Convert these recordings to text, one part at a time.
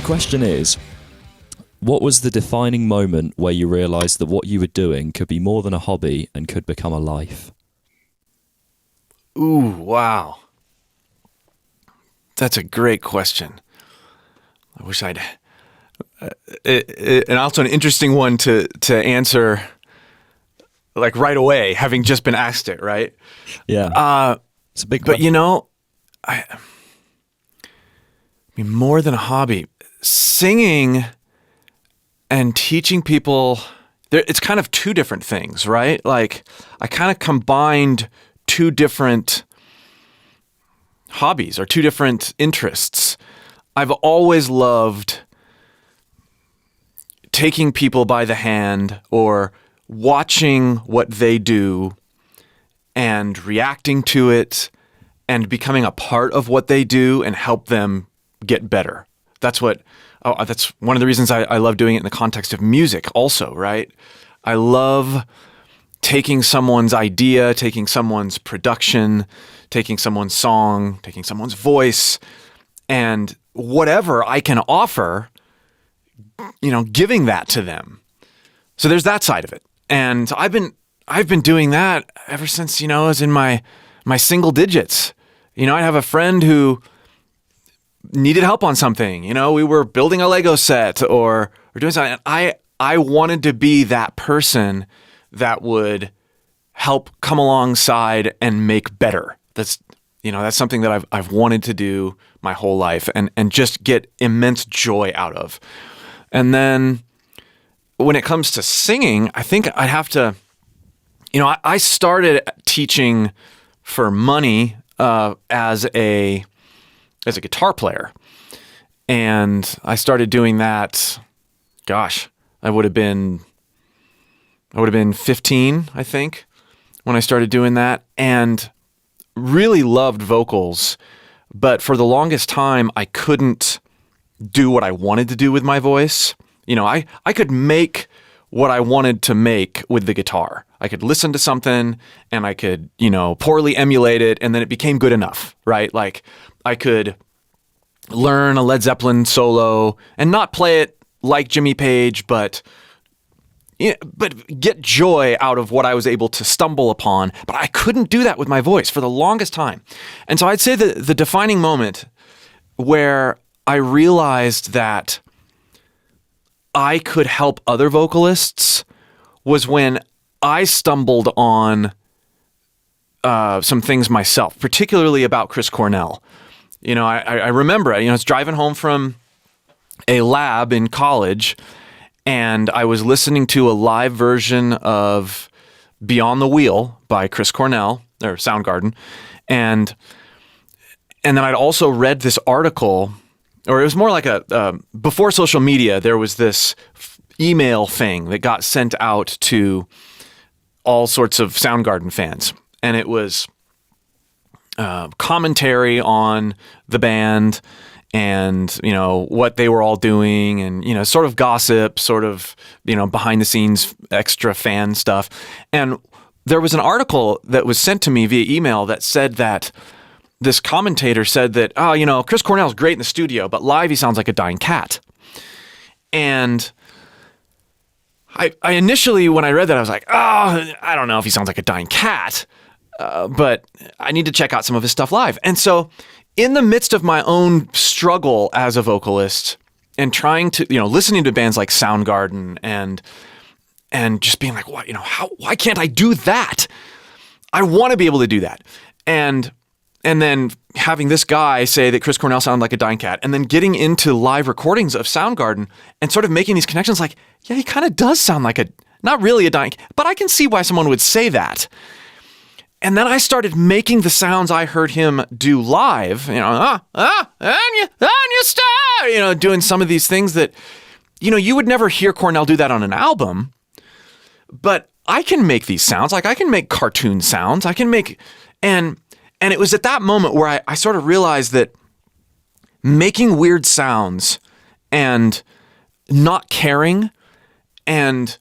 question is, what was the defining moment where you realised that what you were doing could be more than a hobby and could become a life? Ooh, wow. That's a great question. I wish I'd... and also an interesting one to answer like right away, having just been asked it, right? Yeah. It's a big But question. I mean, more than a hobby, singing and teaching people, it's kind of two different things, right? Like I kind of combined two different hobbies or two different interests. I've always loved taking people by the hand or watching what they do and reacting to it and becoming a part of what they do and help them get better. That's one of the reasons I love doing it in the context of music also, right? I love taking someone's idea, taking someone's production, taking someone's song, taking someone's voice, and whatever I can offer, giving that to them. So there's that side of it. And I've been doing that ever since, I was in my single digits. I have a friend who needed help on something. We were building a Lego set or doing something. And I wanted to be that person that would help come alongside and make better. That's something that I've wanted to do my whole life and just get immense joy out of. And then when it comes to singing, I think I'd have to, I started teaching for money as a guitar player. And I started doing that, gosh, I would have been 15, I think, when I started doing that, and really loved vocals. But for the longest time, I couldn't do what I wanted to do with my voice. I could make what I wanted to make with the guitar. I could listen to something and I could, poorly emulate it, and then it became good enough, right? Like I could learn a Led Zeppelin solo and not play it like Jimmy Page, but get joy out of what I was able to stumble upon. But I couldn't do that with my voice for the longest time. And so I'd say the defining moment where I realized that I could help other vocalists was when I stumbled on some things myself, particularly about Chris Cornell. I remember, I was driving home from a lab in college, and I was listening to a live version of Beyond the Wheel by Chris Cornell, or Soundgarden, and then I'd also read this article, or it was more like before social media, there was this email thing that got sent out to all sorts of Soundgarden fans. And it was commentary on the band and, what they were all doing and, sort of gossip, sort of, behind the scenes extra fan stuff. And there was an article that was sent to me via email that said that this commentator said that, Chris Cornell's great in the studio, but live he sounds like a dying cat. And I initially, when I read that, I was like, I don't know if he sounds like a dying cat, but I need to check out some of his stuff live. And so in the midst of my own struggle as a vocalist and trying to, listening to bands like Soundgarden and just being like, what, why can't I do that? I want to be able to do that. And then having this guy say that Chris Cornell sounded like a dying cat, and then getting into live recordings of Soundgarden and sort of making these connections like, yeah, he kind of does sound like not really a dying cat, but I can see why someone would say that. And then I started making the sounds I heard him do live, and you start, doing some of these things that, you would never hear Cornell do that on an album, but I can make these sounds, like I can make cartoon sounds, and it was at that moment where I sort of realized that making weird sounds and not caring and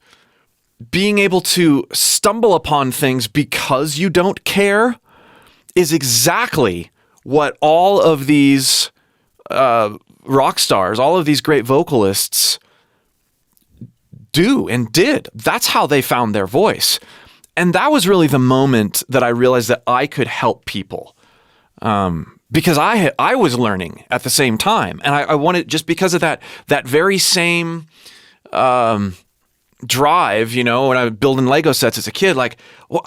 being able to stumble upon things because you don't care is exactly what all of these rock stars, all of these great vocalists do and did. That's how they found their voice. And that was really the moment that I realized that I could help people. Because I was learning at the same time. And I wanted, just because of that very same drive, when I was building Lego sets as a kid, like, well,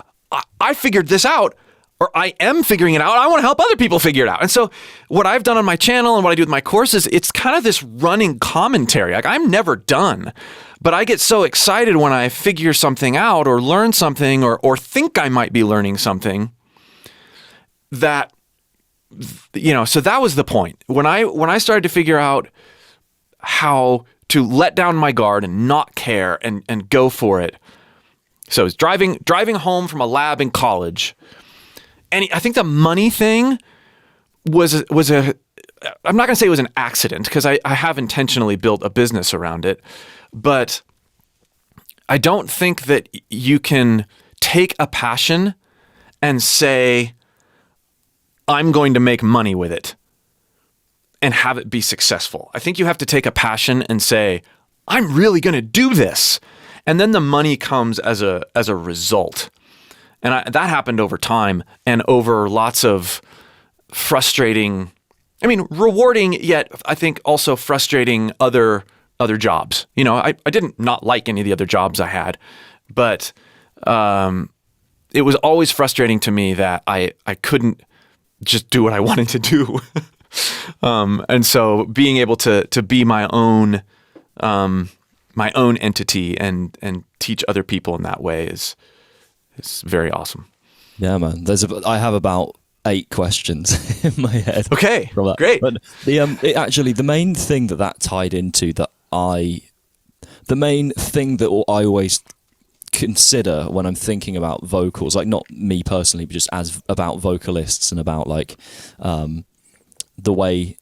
I figured this out, or I am figuring it out. I want to help other people figure it out. And so what I've done on my channel and what I do with my courses, it's kind of this running commentary. Like, I'm never done, but I get so excited when I figure something out or learn something or think I might be learning something that, so that was the point. When I started to figure out how to let down my guard and not care and go for it. So I was driving home from a lab in college. And I think the money thing was I'm not going to say it was an accident, because I have intentionally built a business around it, but I don't think that you can take a passion and say, I'm going to make money with it and have it be successful. I think you have to take a passion and say, I'm really going to do this. And then the money comes as a result. And that happened over time and over lots of frustrating, rewarding, yet I think also frustrating other jobs. I didn't not like any of the other jobs I had, but it was always frustrating to me that I couldn't just do what I wanted to do. And so being able to be my own entity and teach other people in that way is very awesome. Yeah, man. I have about 8 questions in my head. Okay, great. But the main thing that tied into the main thing that I always consider when I'm thinking about vocals, like not me personally, but just as about vocalists and about like the way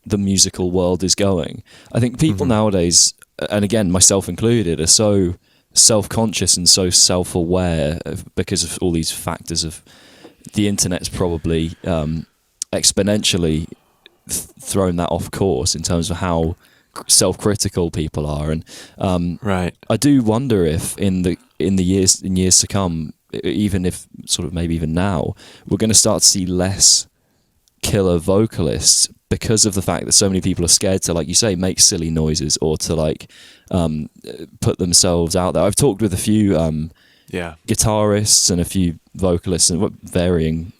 the musical world is going. I think people nowadays, and again myself included, are so self-conscious and so self-aware because of all these factors of the internet's probably exponentially thrown that off course in terms of how self-critical people are. And right. I do wonder if in years to come, even if sort of maybe even now, we're going to start to see less killer vocalists because of the fact that so many people are scared to, like you say, make silly noises or to like put themselves out there. I've talked with a few guitarists and a few vocalists and varying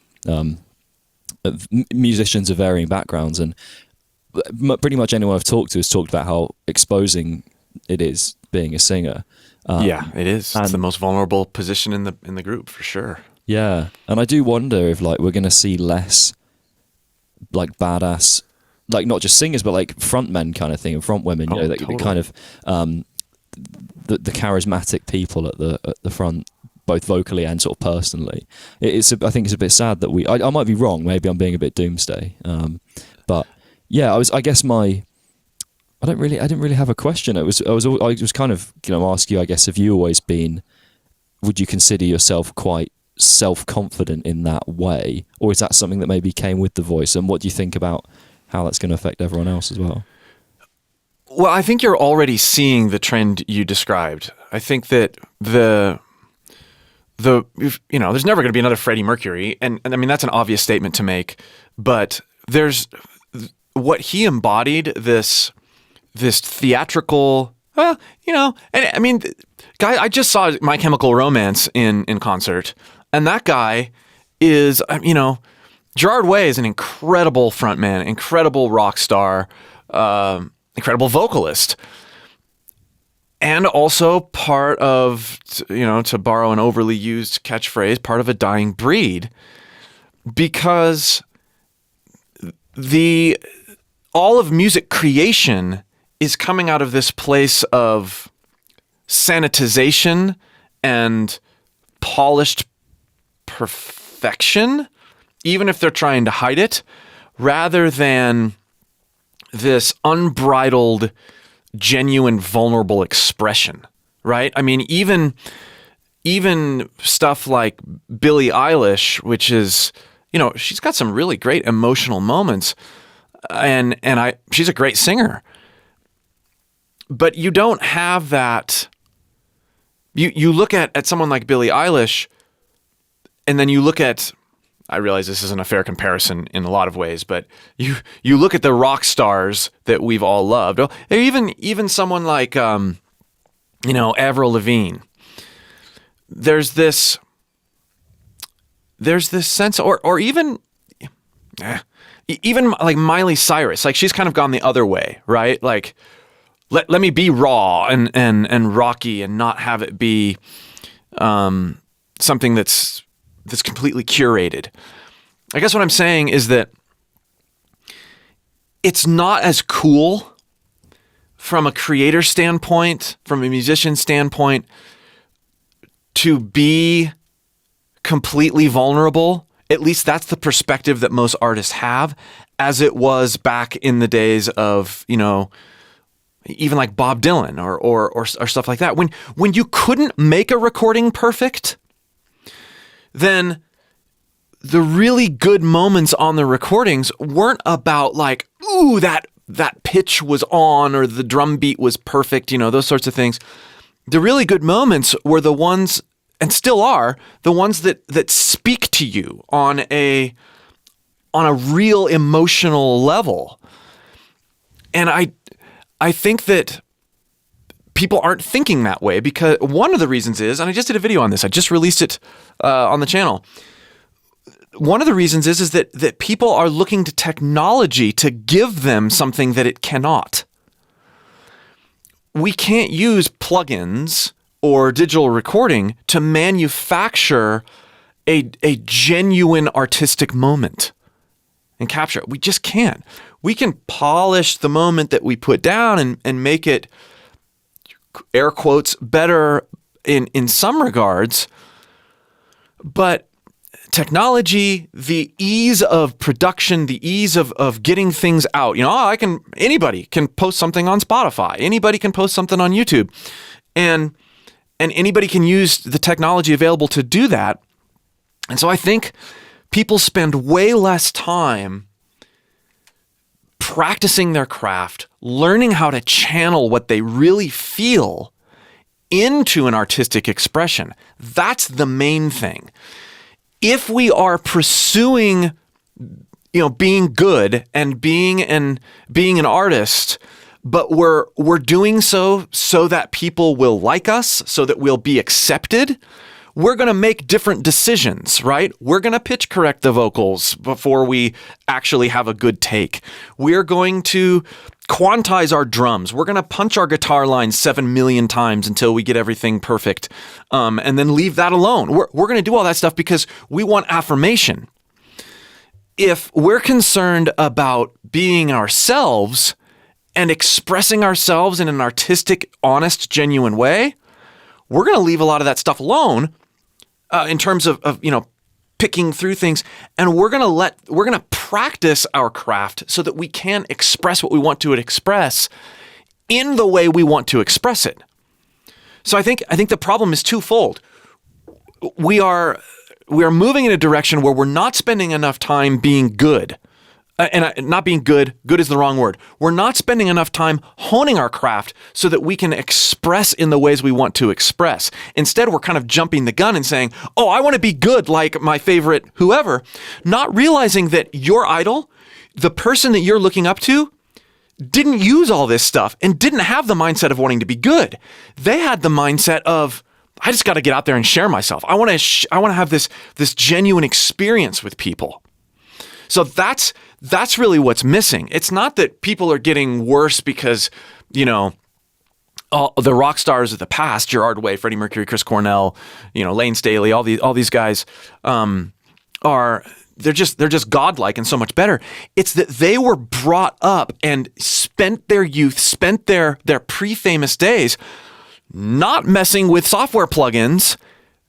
musicians of varying backgrounds, and pretty much anyone I've talked to has talked about how exposing it is being a singer. It is. It's the most vulnerable position in the group for sure. Yeah, and I do wonder if like we're going to see less like badass, like not just singers but like frontmen kind of thing and front women. Totally. The kind of the charismatic people at the front, both vocally and sort of personally. I think it's a bit sad that I might be wrong. Maybe I'm being a bit doomsday. But yeah, I didn't really have a question. I was kind of ask you, I guess, have you always been? Would you consider yourself quite self-confident in that way, or is that something that maybe came with the voice? And what do you think about how that's going to affect everyone else as well? Well, I think you're already seeing the trend you described. I think that there's never going to be another Freddie Mercury, and I mean that's an obvious statement to make, but there's what he embodied, this theatrical, and I mean, guy, I just saw My Chemical Romance in concert, and that guy is, Gerard Way is an incredible frontman, incredible rock star, incredible vocalist, and also part of, to borrow an overly used catchphrase, part of a dying breed, because all of music creation is coming out of this place of sanitization and polished perfection, even if they're trying to hide it, rather than this unbridled, genuine, vulnerable expression, right? I mean, even stuff like Billie Eilish, which is, she's got some really great emotional moments. and she's a great singer. But you don't have that. You look at someone like Billie Eilish, and then you look at, I realize this isn't a fair comparison in a lot of ways, but you look at the rock stars that we've all loved, or even someone like Avril Lavigne. There's this sense, or even like Miley Cyrus, like she's kind of gone the other way, right? Like let me be raw and rocky and not have it be something that's completely curated. I guess what I'm saying is that it's not as cool from a creator standpoint, from a musician standpoint, to be completely vulnerable. At least that's the perspective that most artists have, as it was back in the days of, even like Bob Dylan or stuff like that. When you couldn't make a recording perfect, then the really good moments on the recordings weren't about like, ooh, that pitch was on or the drum beat was perfect, those sorts of things. The really good moments were the ones, and still are, the ones that speak to you on a real emotional level. And I think that people aren't thinking that way, because one of the reasons is, and I just did a video on this, I just released it on the channel. One of the reasons is that people are looking to technology to give them something that it cannot. We can't use plugins or digital recording to manufacture a genuine artistic moment and capture it. We just can't. We can polish the moment that we put down and make it, air quotes, better in some regards, but technology, the ease of production, the ease of getting things out, anybody can post something on Spotify, anybody can post something on YouTube, and anybody can use the technology available to do that. And so I think people spend way less time practicing their craft, learning how to channel what they really feel into an artistic expression. That's the main thing. If we are pursuing, being good and being an artist, but we're doing so that people will like us, so that we'll be accepted, we're going to make different decisions, right? We're going to pitch correct the vocals before we actually have a good take. We're going to quantize our drums. We're going to punch our guitar lines 7 million times until we get everything perfect, and then leave that alone. We're going to do all that stuff because we want affirmation. If we're concerned about being ourselves and expressing ourselves in an artistic, honest, genuine way, we're going to leave a lot of that stuff alone in terms of picking through things, and we're going to practice our craft so that we can express what we want to express in the way we want to express it. So I think the problem is twofold. We are moving in a direction where we're not spending enough time being good. Not being good is the wrong word. We're not spending enough time honing our craft so that we can express in the ways we want to express. Instead, we're kind of jumping the gun and saying, oh, I want to be good like my favorite whoever, not realizing that your idol, the person that you're looking up to, didn't use all this stuff and didn't have the mindset of wanting to be good. They had the mindset of, I just got to get out there and share myself. I want to have this genuine experience with people. So that's really what's missing. It's not that people are getting worse because, the rock stars of the past, Gerard Way, Freddie Mercury, Chris Cornell, Lane Staley, all these guys they're just godlike and so much better. It's that they were brought up and spent their youth, spent their pre-famous days not messing with software plugins.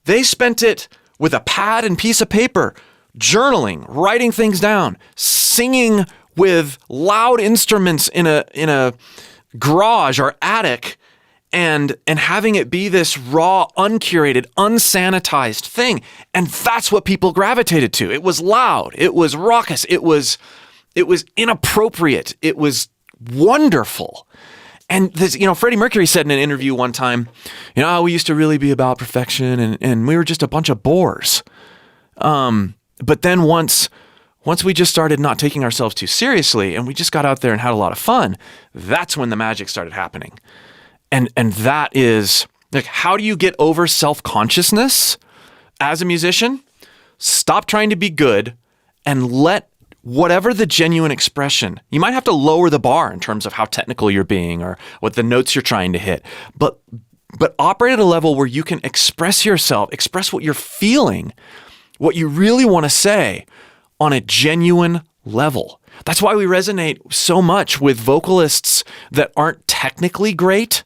They spent it with a pad and piece of paper, journaling, writing things down, singing with loud instruments in a garage or attic, and having it be this raw, uncurated, unsanitized thing. And that's what people gravitated to. It was loud. It was raucous. It was It was inappropriate. It was wonderful. And this, Freddie Mercury said in an interview one time, we used to really be about perfection and we were just a bunch of bores. But then once we just started not taking ourselves too seriously and we just got out there and had a lot of fun, that's when the magic started happening. And that is like, how do you get over self-consciousness as a musician? Stop trying to be good and let whatever the genuine expression, you might have to lower the bar in terms of how technical you're being or what the notes you're trying to hit, but operate at a level where you can express yourself, express what you're feeling, what you really want to say on a genuine level. That's why we resonate so much with vocalists that aren't technically great,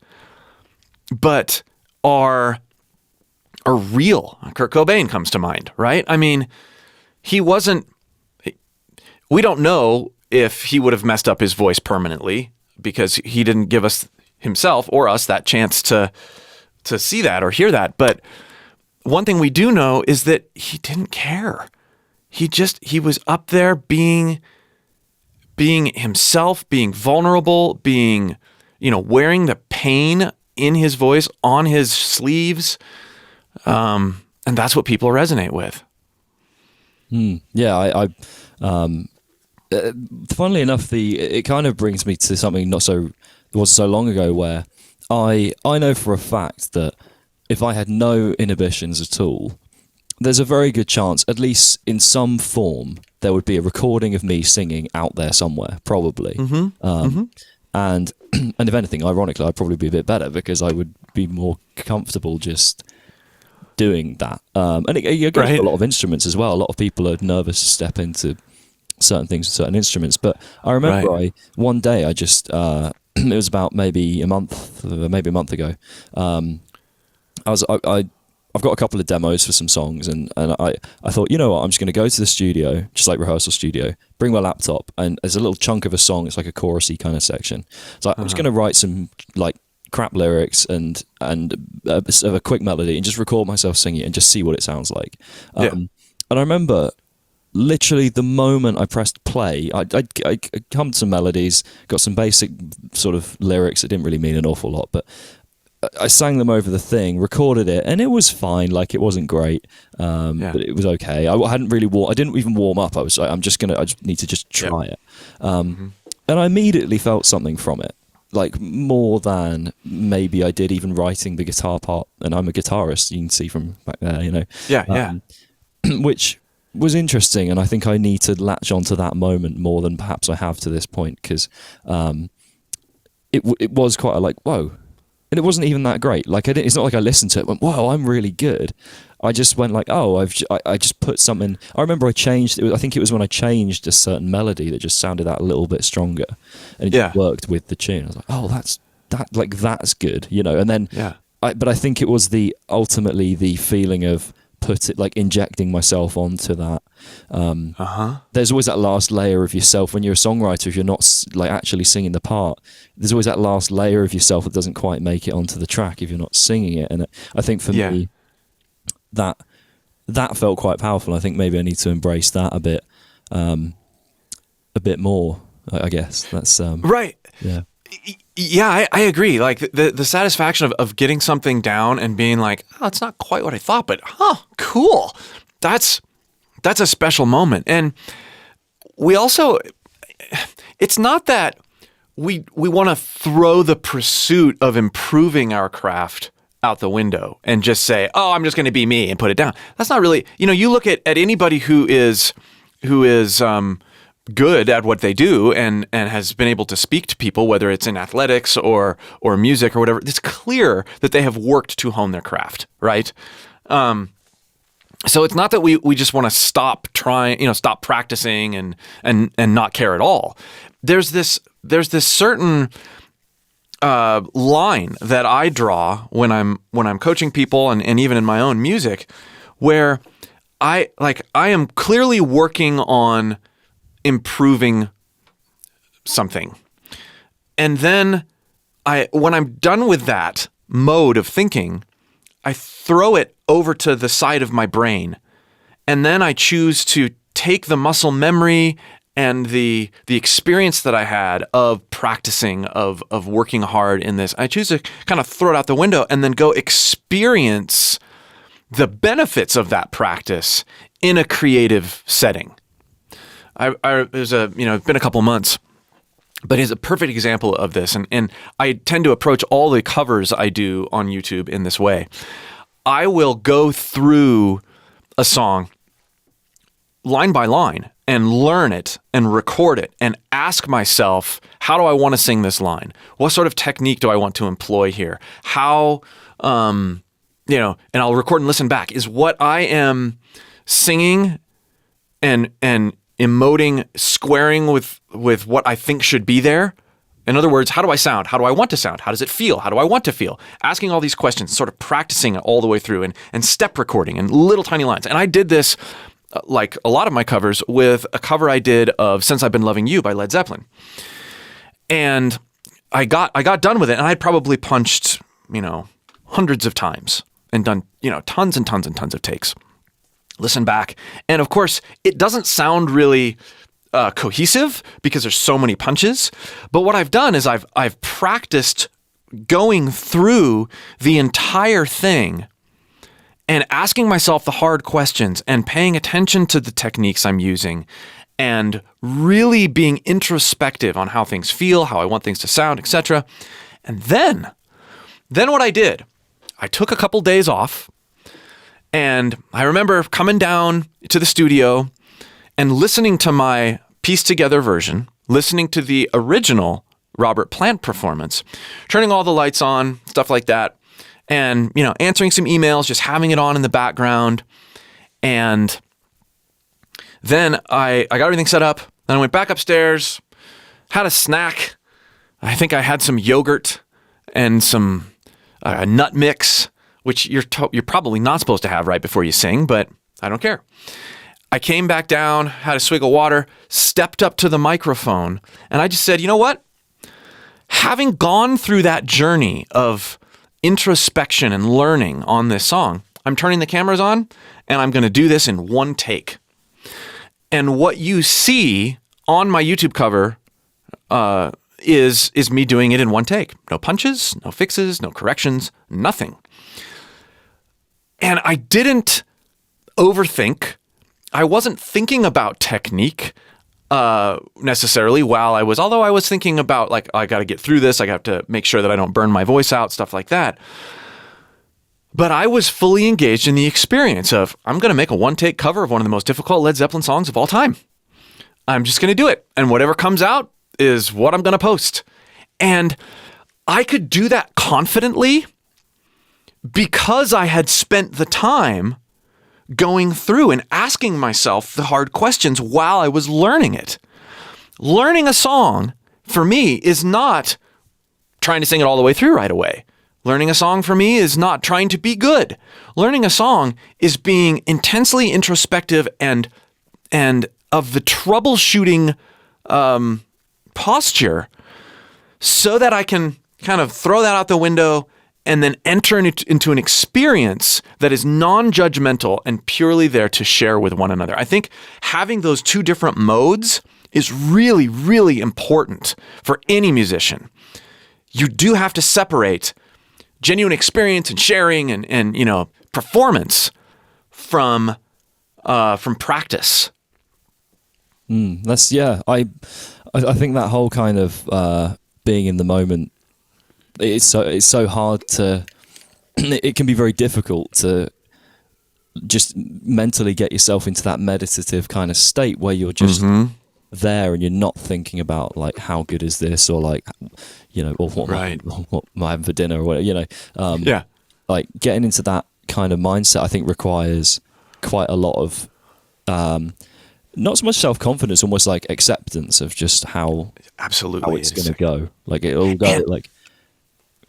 but are real. Kurt Cobain comes to mind, right? I mean, we don't know if he would have messed up his voice permanently because he didn't give us himself or us that chance to see that or hear that. But one thing we do know is that he didn't care. He was up there being himself, being vulnerable, being, wearing the pain in his voice on his sleeves. And that's what people resonate with. Yeah, funnily enough, it kind of brings me to something it wasn't so long ago where I know for a fact that if I had no inhibitions at all, there's a very good chance, at least in some form, there would be a recording of me singing out there somewhere, probably. And if anything, ironically, I'd probably be a bit better because I would be more comfortable just doing that. And it goes for a lot of instruments as well. A lot of people are nervous to step into certain things with certain instruments. But I remember one day I just, it was about maybe a month ago. I've got a couple of demos for some songs and I thought, you know what, I'm just going to go to the studio, just like rehearsal studio, bring my laptop, and there's a little chunk of a song. It's like a chorusy kind of section. So I'm just going to write some like crap lyrics and a quick melody and just record myself singing it and just see what it sounds like. And I remember literally the moment I pressed play, I hummed some melodies, got some basic sort of lyrics. It didn't really mean an awful lot, but I sang them over the thing, recorded it, and it was fine. Like, it wasn't great, but it was okay. I hadn't really I didn't even warm up. I was like, I just need to just try it. And I immediately felt something from it. Like, more than maybe I did even writing the guitar part, and I'm a guitarist, you can see from back there, which was interesting, and I think I need to latch onto that moment more than perhaps I have to this point, because it was quite like, whoa, and it wasn't even that great. Like, it's not like I listened to it and went, whoa, I'm really good. I just went like, oh, I just put something. I remember I changed. I think it was when I changed a certain melody that just sounded that a little bit stronger, and it just worked with the tune. I was like, oh, that's good, And then, but I think it was ultimately the feeling of injecting myself onto that. There's always that last layer of yourself when you're a songwriter. If you're not like actually singing the part, there's always that last layer of yourself that doesn't quite make it onto the track if you're not singing it. And I think for me, that felt quite powerful. I think maybe I need to embrace that a bit more. I guess that's right. Yeah. Yeah, I agree. Like the satisfaction of getting something down and being like, oh, it's not quite what I thought, but cool. That's a special moment. And we also, it's not that we want to throw the pursuit of improving our craft out the window and just say, oh, I'm just going to be me and put it down. That's not really, you look at anybody who is good at what they do and has been able to speak to people, whether it's in athletics or music or whatever, it's clear that they have worked to hone their craft, right? So it's not that we just want to stop trying, stop practicing and not care at all. There's this certain line that I draw when I'm coaching people and even in my own music, where I am clearly working on improving something. And then when I'm done with that mode of thinking, I throw it over to the side of my brain. And then I choose to take the muscle memory and the experience that I had of practicing, of working hard in this, I choose to kind of throw it out the window and then go experience the benefits of that practice in a creative setting. It's been a couple months, but it's a perfect example of this. And I tend to approach all the covers I do on YouTube in this way. I will go through a song line by line and learn it and record it and ask myself, how do I want to sing this line? What sort of technique do I want to employ here? How, and I'll record and listen back. Is what I am singing and emoting, squaring with what I think should be there? In other words, how do I sound? How do I want to sound? How does it feel? How do I want to feel? Asking all these questions, sort of practicing it all the way through and step recording and little tiny lines. And I did this, like a lot of my covers, with a cover I did of Since I've Been Loving You by Led Zeppelin. And I got done with it, and I'd probably punched, hundreds of times and done, tons and tons and tons of takes. Listen back. And of course, it doesn't sound really cohesive because there's so many punches. But what I've done is I've practiced going through the entire thing and asking myself the hard questions and paying attention to the techniques I'm using and really being introspective on how things feel, how I want things to sound, etc. And then what I did, I took a couple days off, and I remember coming down to the studio and listening to my pieced together version, listening to the original Robert Plant performance, turning all the lights on, stuff like that, and, answering some emails, just having it on in the background. And then I got everything set up. Then I went back upstairs, had a snack. I think I had some yogurt and some nut mix, which you're probably not supposed to have right before you sing, but I don't care. I came back down, had a swig of water, stepped up to the microphone, and I just said, you know what? Having gone through that journey of introspection and learning on this song, I'm turning the cameras on, and I'm going to do this in one take. And what you see on my YouTube cover is me doing it in one take. No punches, no fixes, no corrections, nothing. And I didn't overthink. I wasn't thinking about technique necessarily although I was thinking about, like, I got to get through this. I got to make sure that I don't burn my voice out, stuff like that. But I was fully engaged in the experience of, I'm going to make a one-take cover of one of the most difficult Led Zeppelin songs of all time. I'm just going to do it. And whatever comes out is what I'm going to post. And I could do that confidently because I had spent the time going through and asking myself the hard questions while I was learning it. Learning a song, for me, is not trying to sing it all the way through right away. Learning a song for me is not trying to be good. Learning a song is being intensely introspective and of the troubleshooting posture, so that I can kind of throw that out the window and then enter into an experience that is non-judgmental and purely there to share with one another. I think having those two different modes is really, really important for any musician. You do have to separate genuine experience and sharing and performance from practice. I think that whole kind of being in the moment, it's so hard to. It can be very difficult to just mentally get yourself into that meditative kind of state where you're just there and you're not thinking about, like, how good is this, or like, or what am I having for dinner, or whatever, like getting into that kind of mindset, I think requires quite a lot of not so much self-confidence, almost like acceptance of just how it's going to go. Like, it'll go,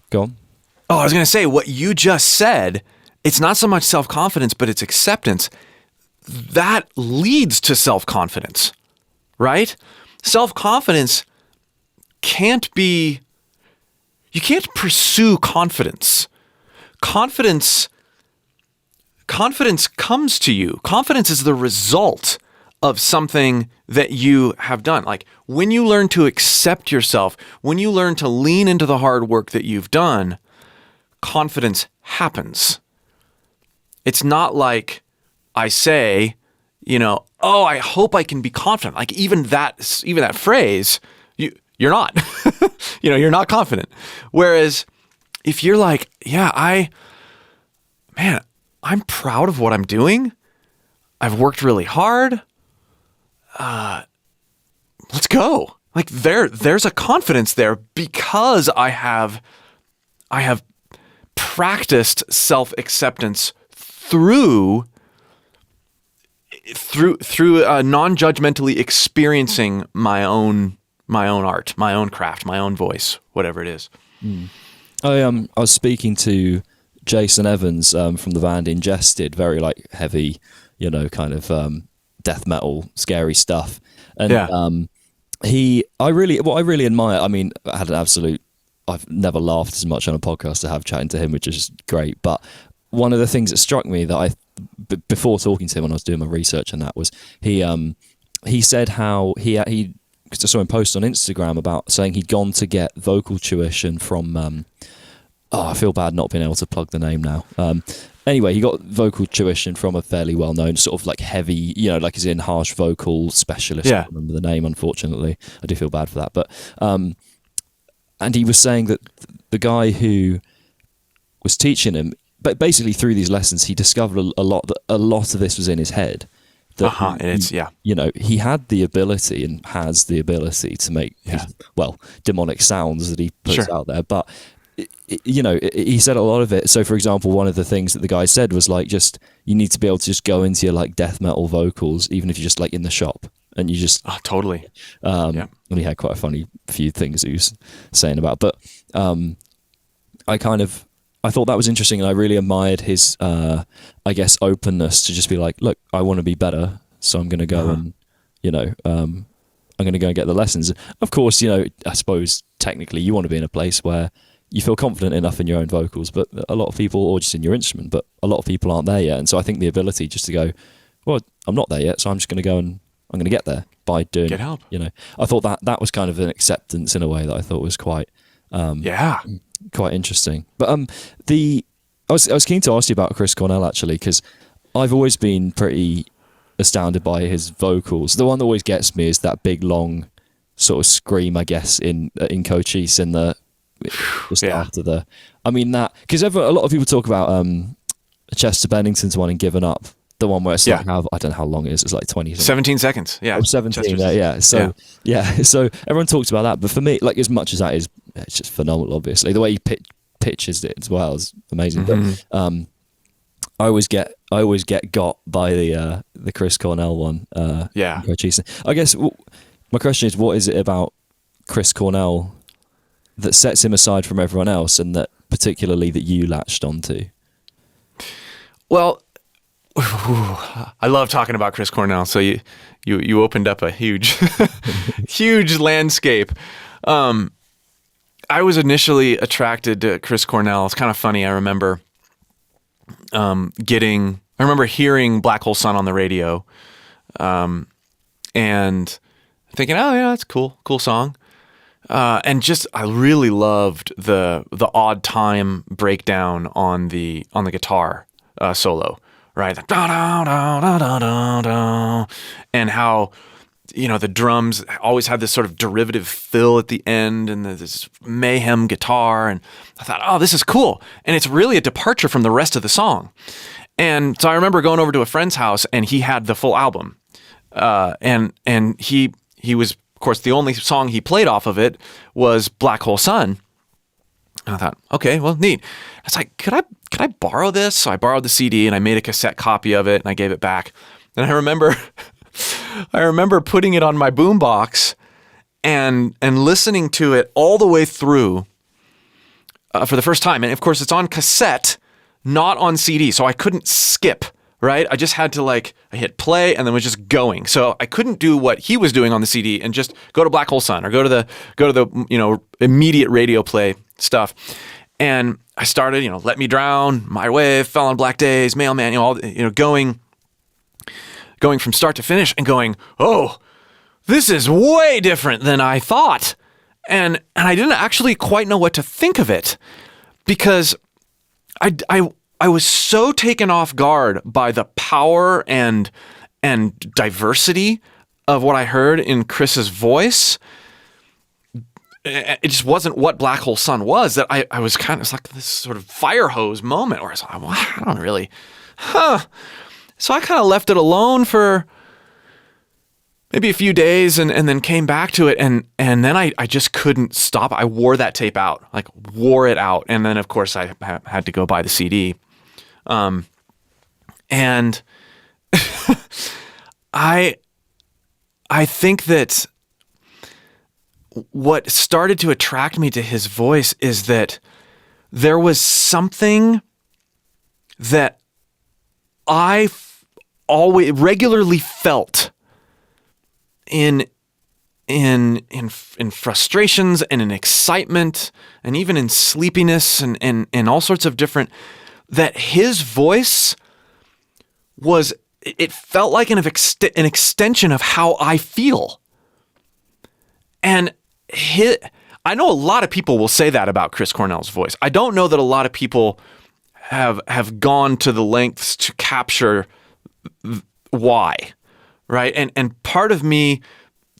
go on. Oh, I was going to say, what you just said, it's not so much self-confidence, but it's acceptance. That leads to self-confidence, right? Self-confidence you can't pursue confidence. Confidence comes to you. Confidence is the result of something that you have done. Like when you learn to accept yourself, when you learn to lean into the hard work that you've done, confidence happens. It's not like I say, oh, I hope I can be confident. Like even that phrase, you're not. You're not confident. Whereas if you're like, yeah, I'm proud of what I'm doing. I've worked really hard. Let's go. Like there's a confidence there because I have practiced self-acceptance through non-judgmentally experiencing my own art, my own craft, my own voice, whatever it is. I was speaking to Jason Evans from the band Ingested, very like heavy, kind of death metal, scary stuff. And what I really admire, I mean, I've never laughed as much on a podcast as I have chatting to him, which is great. But one of the things that struck me that before talking to him when I was doing my research on that was he said how he because I saw him post on Instagram about saying he'd gone to get vocal tuition from I feel bad not being able to plug the name now. Anyway, he got vocal tuition from a fairly well-known sort of like heavy, like as in harsh vocal specialist. I don't remember the name, unfortunately. I do feel bad for that. But and he was saying that the guy who was teaching him, but basically through these lessons, he discovered a lot of this was in his head. That he had the ability and has the ability to make these, demonic sounds that he puts out there, but he said a lot of it. So for example, one of the things that the guy said was like, just you need to be able to just go into your like death metal vocals, even if you're just like in the shop and you just totally. And he had quite a funny few things he was saying about, but I thought that was interesting, and I really admired his, openness to just be like, look, I want to be better, so I'm going to go and, I'm going to go and get the lessons. Of course, I suppose technically you want to be in a place where you feel confident enough in your own vocals, but a lot of people, or just in your instrument, but a lot of people aren't there yet. And so I think the ability just to go, well, I'm not there yet, so I'm just going to go and I'm going to get there by doing, get help. I thought that was kind of an acceptance in a way that I thought was quite interesting. But I was keen to ask you about Chris Cornell actually, because I've always been pretty astounded by his vocals. The one that always gets me is that big long sort of scream, I guess, in Cochise in the after the. I mean that because a lot of people talk about Chester Bennington's one in Given Up. The one where it's like I don't know how long it is. It's like 17 seconds. Yeah, 17. So so everyone talks about that, but for me, like as much as that is, it's just phenomenal. Obviously, the way he pitches it as well is amazing. But I always get got by the Chris Cornell one. I guess my question is, what is it about Chris Cornell that sets him aside from everyone else, and that particularly that you latched onto? Well, I love talking about Chris Cornell. So you opened up a huge huge landscape. I was initially attracted to Chris Cornell. It's kind of funny. I remember hearing Black Hole Sun on the radio, and thinking, oh yeah, that's cool song. And just I really loved the odd time breakdown on the guitar solo, right? Like, da, da, da, da, da, da, da. And how the drums always had this sort of derivative fill at the end, and this mayhem guitar. And I thought, oh, this is cool. And it's really a departure from the rest of the song. And so I remember going over to a friend's house, and he had the full album. And he was, of course, the only song he played off of it was Black Hole Sun. And I thought, okay, well, neat. I was like, could I borrow this? So I borrowed the CD and I made a cassette copy of it and I gave it back. And I remember putting it on my boombox and listening to it all the way through for the first time. And of course, it's on cassette, not on CD. So I couldn't skip, right? I just had to I hit play and then was just going. So I couldn't do what he was doing on the CD and just go to Black Hole Sun or go to the immediate radio play stuff. And I started, Let Me Drown, My Way, Fell on Black Days, Mailman, all going going from start to finish and going, oh, this is way different than I thought. And I didn't actually quite know what to think of it, because I was so taken off guard by the power and diversity of what I heard in Chris's voice. It just wasn't what Black Hole Sun was, that I was kind of, it's like this sort of fire hose moment where I was like, well, I don't really, So I kind of left it alone for maybe a few days and then came back to it. And then I just couldn't stop. I wore that tape out, like wore it out. And then of course I had to go buy the CD. And I think that what started to attract me to his voice is that there was something that I always regularly felt in frustrations and in excitement and even in sleepiness and all sorts of different, that his voice was, it felt like an extension of how I feel. And I know a lot of people will say that about Chris Cornell's voice. I don't know that a lot of people have gone to the lengths to capture why, right? And part of me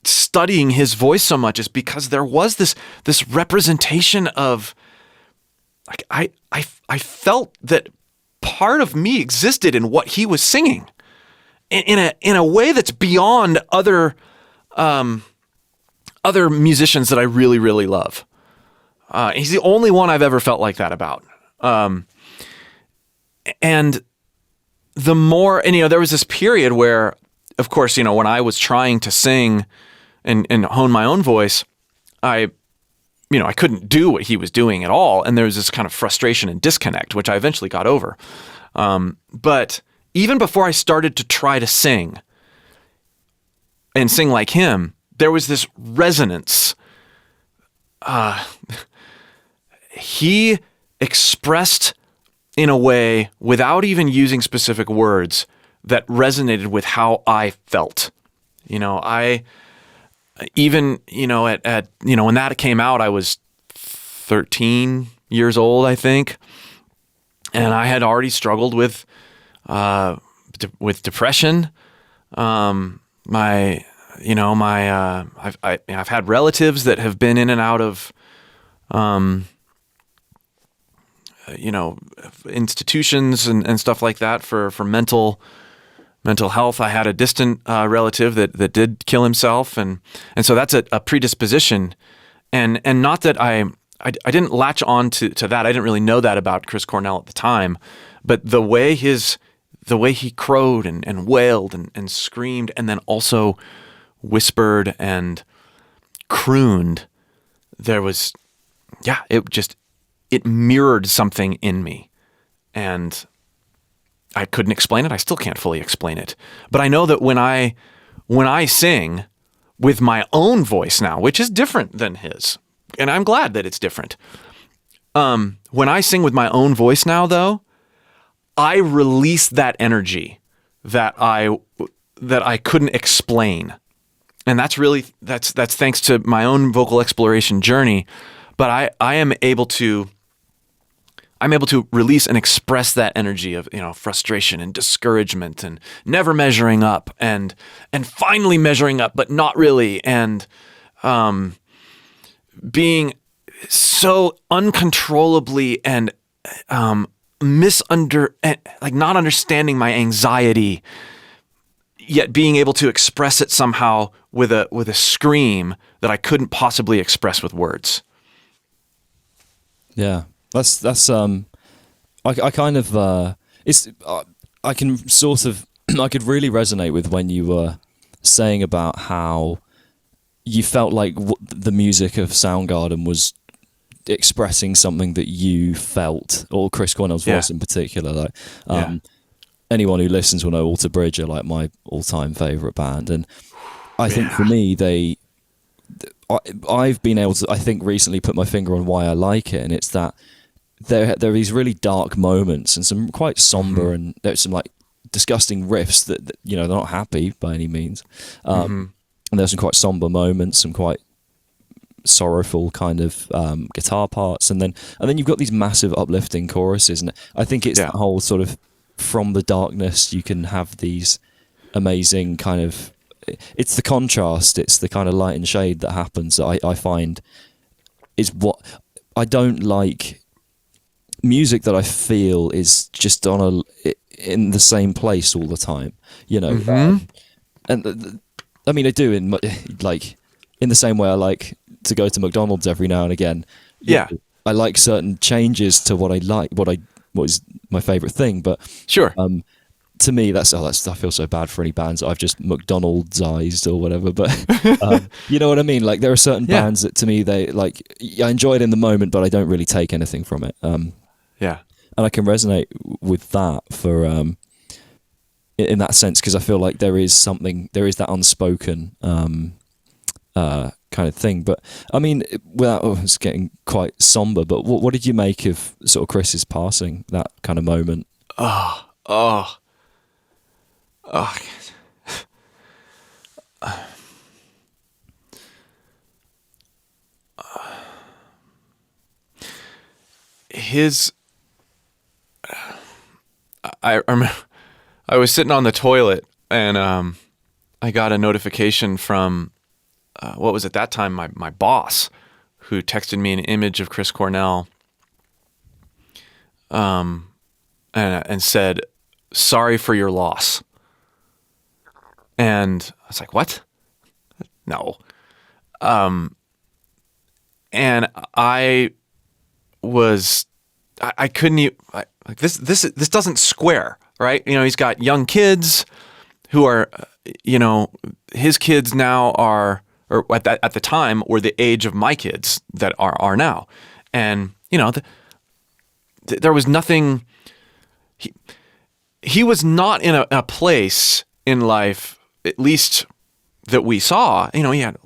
studying his voice so much is because there was this representation of, like, I felt that part of me existed in what he was singing in a way that's beyond other musicians that I really, really love. He's the only one I've ever felt like that about. And the more, and there was this period where, of course, when I was trying to sing and hone my own voice, I couldn't do what he was doing at all. And there was this kind of frustration and disconnect, which I eventually got over. But even before I started to try to sing and sing like him, there was this resonance. He expressed in a way, without even using specific words, that resonated with how I felt. I even, at when that came out, I was 13 years old, I think. And I had already struggled with depression. I've had relatives that have been in and out of, institutions and stuff like that for mental health. I had a distant relative that did kill himself, and so that's a predisposition, and not that I didn't latch on to that. I didn't really know that about Chris Cornell at the time, but the way he crowed and wailed and screamed, and then also whispered and crooned, there was, it mirrored something in me, and I couldn't explain it. I still can't fully explain it, but I know that when I sing with my own voice now, which is different than his, and I'm glad that it's different. When I sing with my own voice now, though, I release that energy that I couldn't explain, and that's thanks to my own vocal exploration journey. But I am able to release and express that energy of, frustration and discouragement and never measuring up and finally measuring up, but not really. And, being so uncontrollably and, not understanding my anxiety, yet being able to express it somehow with a scream that I couldn't possibly express with words. Yeah. That's I kind of it's I can sort of I could really resonate with when you were saying about how you felt like the music of Soundgarden was expressing something that you felt, or Chris Cornell's voice in particular. Like anyone who listens will know Alter Bridge are like my all-time favorite band, and I think for me I've been able to, I think, recently put my finger on why I like it, and it's that there are these really dark moments and some quite somber and there's some like disgusting riffs that you know, they're not happy by any means. And there's some quite somber moments, some quite sorrowful kind of guitar parts, and then you've got these massive uplifting choruses, and I think it's that whole sort of, from the darkness you can have these amazing kind of, it's the contrast, it's the kind of light and shade that happens that I find is what I don't like. Music that I feel is just in the same place all the time, you know. And I mean, I do in the same way I like to go to McDonald's every now and again. Yeah, I like certain changes to what I like, what is my favorite thing. But sure, to me, that's I feel so bad for any bands that I've just McDonald'sized or whatever. But you know what I mean? Like, there are certain bands that to me, they like, I enjoy it in the moment, but I don't really take anything from it. Yeah, and I can resonate with that for in that sense, because I feel like there is that unspoken kind of thing. But I mean, it's getting quite somber, but what did you make of sort of Chris's passing, that kind of moment? I remember I was sitting on the toilet, and I got a notification from what was at that time my boss, who texted me an image of Chris Cornell, and said, "Sorry for your loss." And I was like, "What? No." And I couldn't even, like, this doesn't square, right? You know, he's got young kids who are, you know, his kids now are, or at the time were the age of my kids that are now. And, you know, there was nothing, he was not in a place in life, at least that we saw. You know, he had a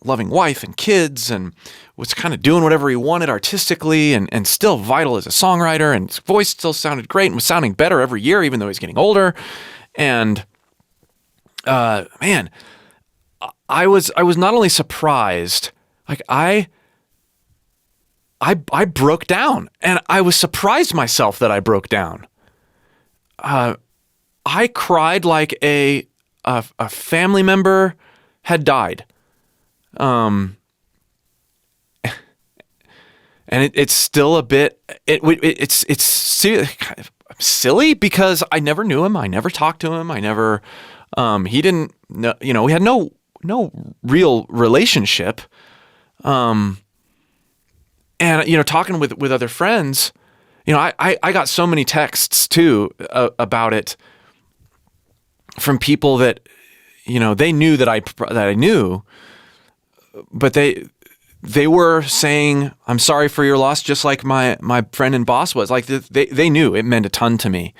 loving wife and kids, and was kind of doing whatever he wanted artistically, and still vital as a songwriter, and his voice still sounded great and was sounding better every year, even though he's getting older. And man, I was not only surprised, like I broke down, and I was surprised myself that I broke down. I cried like a family member had died. And it's still a bit, it's silly, because I never knew him. I never talked to him. I never, he didn't know, you know, we had no real relationship. And, you know, talking with other friends, you know, I got so many texts too, about it from people that, you know, they knew that I knew, but they were saying, "I'm sorry for your loss," just like my friend and boss was. Like, they knew it meant a ton to me.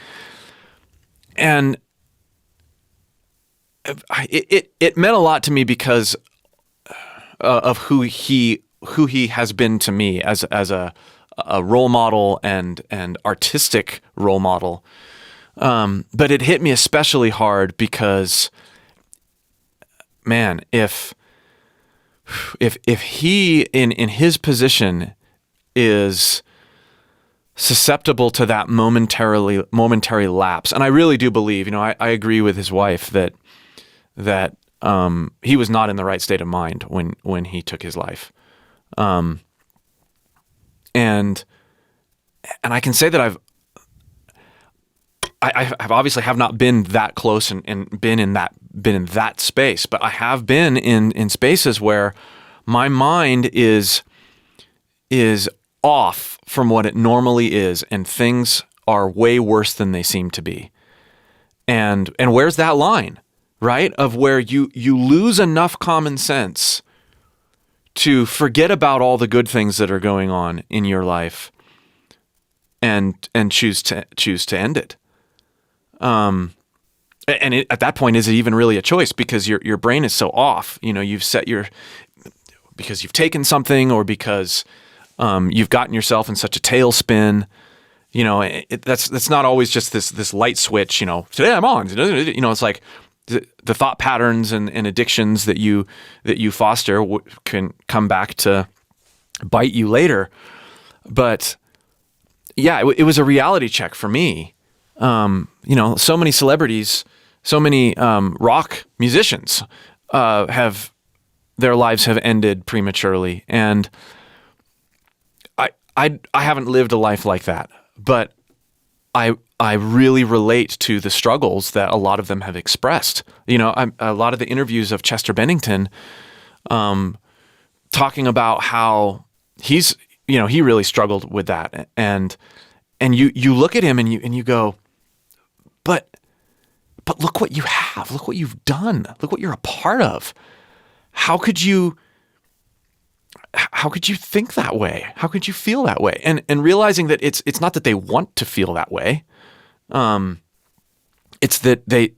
And it meant a lot to me because of who he has been to me as a role model and artistic role model. But it hit me especially hard because, man, if he in his position is susceptible to that momentary lapse, and I really do believe, you know, I agree with his wife that he was not in the right state of mind when he took his life, and I can say that I've obviously have not been that close and been in that space, but I have been in spaces where my mind is off from what it normally is, and things are way worse than they seem to be. And where's that line, right? Of where you lose enough common sense to forget about all the good things that are going on in your life, and choose to end it. And at that point, is it even really a choice? Because your brain is so off. You know, because you've taken something, or because you've gotten yourself in such a tailspin, That's not always just this light switch. Today I'm on. It's like the thought patterns and addictions that you foster can come back to bite you later. But yeah, it was a reality check for me. So many celebrities, so many rock musicians their lives have ended prematurely, and I haven't lived a life like that, but I really relate to the struggles that a lot of them have expressed. A lot of the interviews of Chester Bennington, talking about how he really struggled with that, and you look at him and you go, but look what you have, look what you've done, look what you're a part of. How could you think that way? How could you feel that way? And realizing that it's not that they want to feel that way. It's that they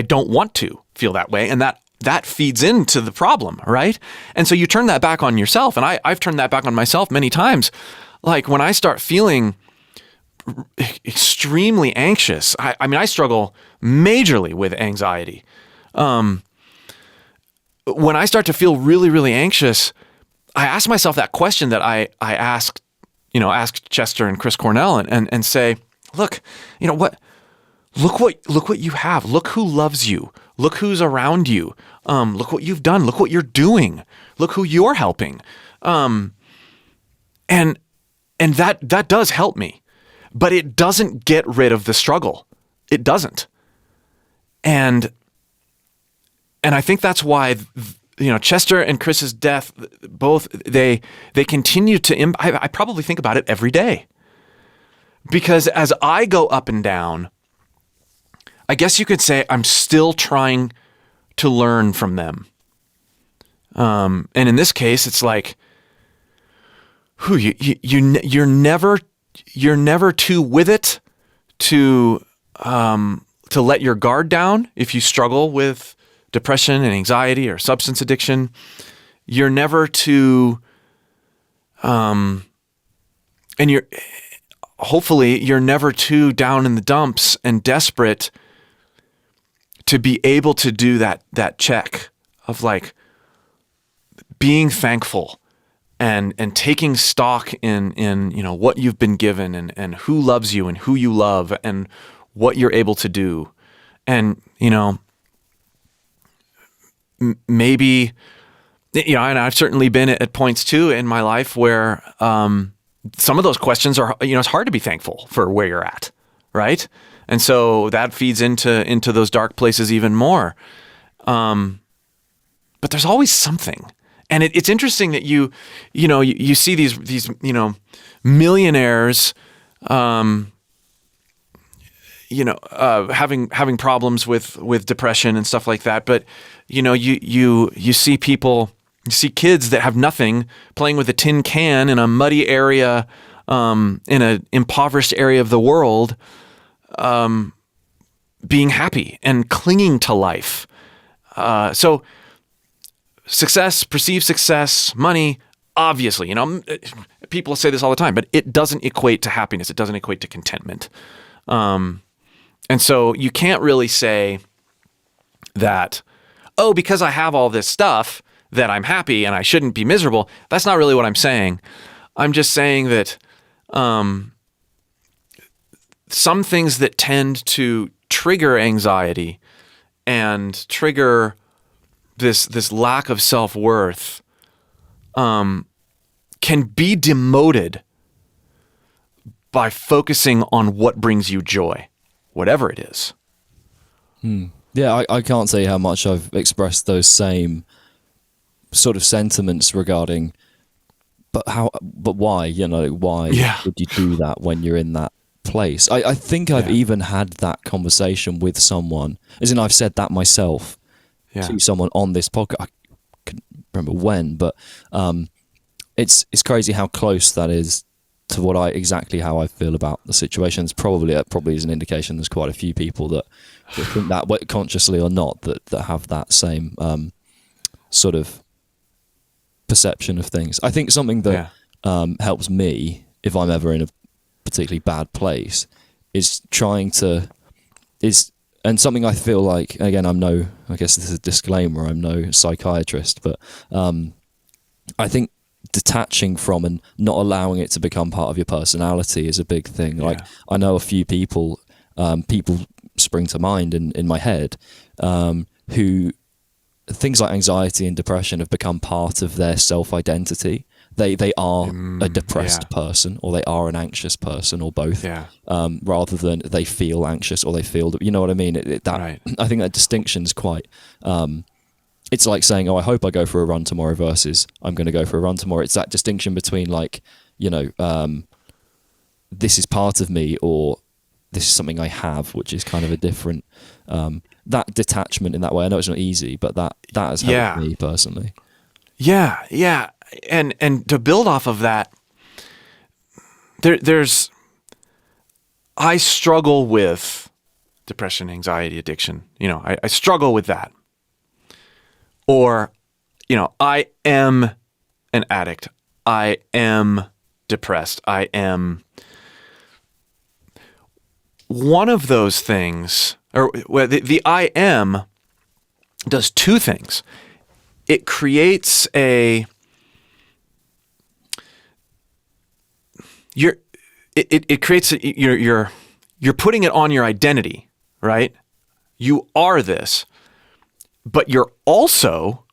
don't want to feel that way, and that feeds into the problem, right? And so you turn that back on yourself, and I've turned that back on myself many times. Like when I start feeling extremely anxious, I struggle majorly with anxiety. When I start to feel really, really anxious, I ask myself that question that I asked Chester and Chris Cornell and say, look, look what you have. Look who loves you. Look who's around you. Look what you've done. Look what you're doing. Look who you're helping. And that does help me, but it doesn't get rid of the struggle. It doesn't. And I think that's why, Chester and Chris's death, both, they continue to, I probably think about it every day. Because as I go up and down, I guess you could say I'm still trying to learn from them. And in this case, it's like, you're never too with it to let your guard down if you struggle with depression and anxiety or substance addiction. You're never too, and hopefully you're never too down in the dumps and desperate to be able to do that check of like being thankful and taking stock in what you've been given and who loves you and who you love and what you're able to do. And, maybe, and I've certainly been at points too in my life where some of those questions are, it's hard to be thankful for where you're at, right? And so that feeds into those dark places even more. But there's always something. And it's interesting that you see these millionaires having problems with depression and stuff like that. But you see people, you see kids that have nothing playing with a tin can in a muddy area, in an impoverished area of the world, being happy and clinging to life. So success, perceived success, money, obviously, people say this all the time, but it doesn't equate to happiness. It doesn't equate to contentment. And so you can't really say that, because I have all this stuff that I'm happy and I shouldn't be miserable. That's not really what I'm saying. I'm just saying that some things that tend to trigger anxiety and trigger this lack of self-worth can be demoted by focusing on what brings you joy, whatever it is. Yeah, I can't say how much I've expressed those same sort of sentiments regarding, but why? Why would you do that when you're in that place? I think I've even had that conversation with someone, as in I've said that myself to someone on this podcast. I can't remember when, but it's crazy how close that is to exactly how I feel about the situation. It's probably is an indication there's quite a few people that think that, consciously or not, that have that same sort of perception of things. I think something that helps me if I'm ever in particularly bad place is and something I feel like, again, I guess this is a disclaimer, I'm no psychiatrist, but I think detaching from and not allowing it to become part of your personality is a big thing. Like, I know a few people spring to mind in my head, who things like anxiety and depression have become part of their self-identity. They are a depressed person, or they are an anxious person, or both, rather than they feel anxious or they feel, you know what I mean? Right. I think that distinction's quite, it's like saying, oh, I hope I go for a run tomorrow versus I'm going to go for a run tomorrow. It's that distinction between, like, you know, this is part of me, or this is something I have, which is kind of a different, that detachment in that way. I know it's not easy, but that has helped me personally. Yeah. And to build off of that, I struggle with depression, anxiety, addiction. You know, I struggle with that. Or, you know, I am an addict. I am depressed. I am one of those things, or the I am does two things. It creates you're putting it on your identity, right? You are this, but you're also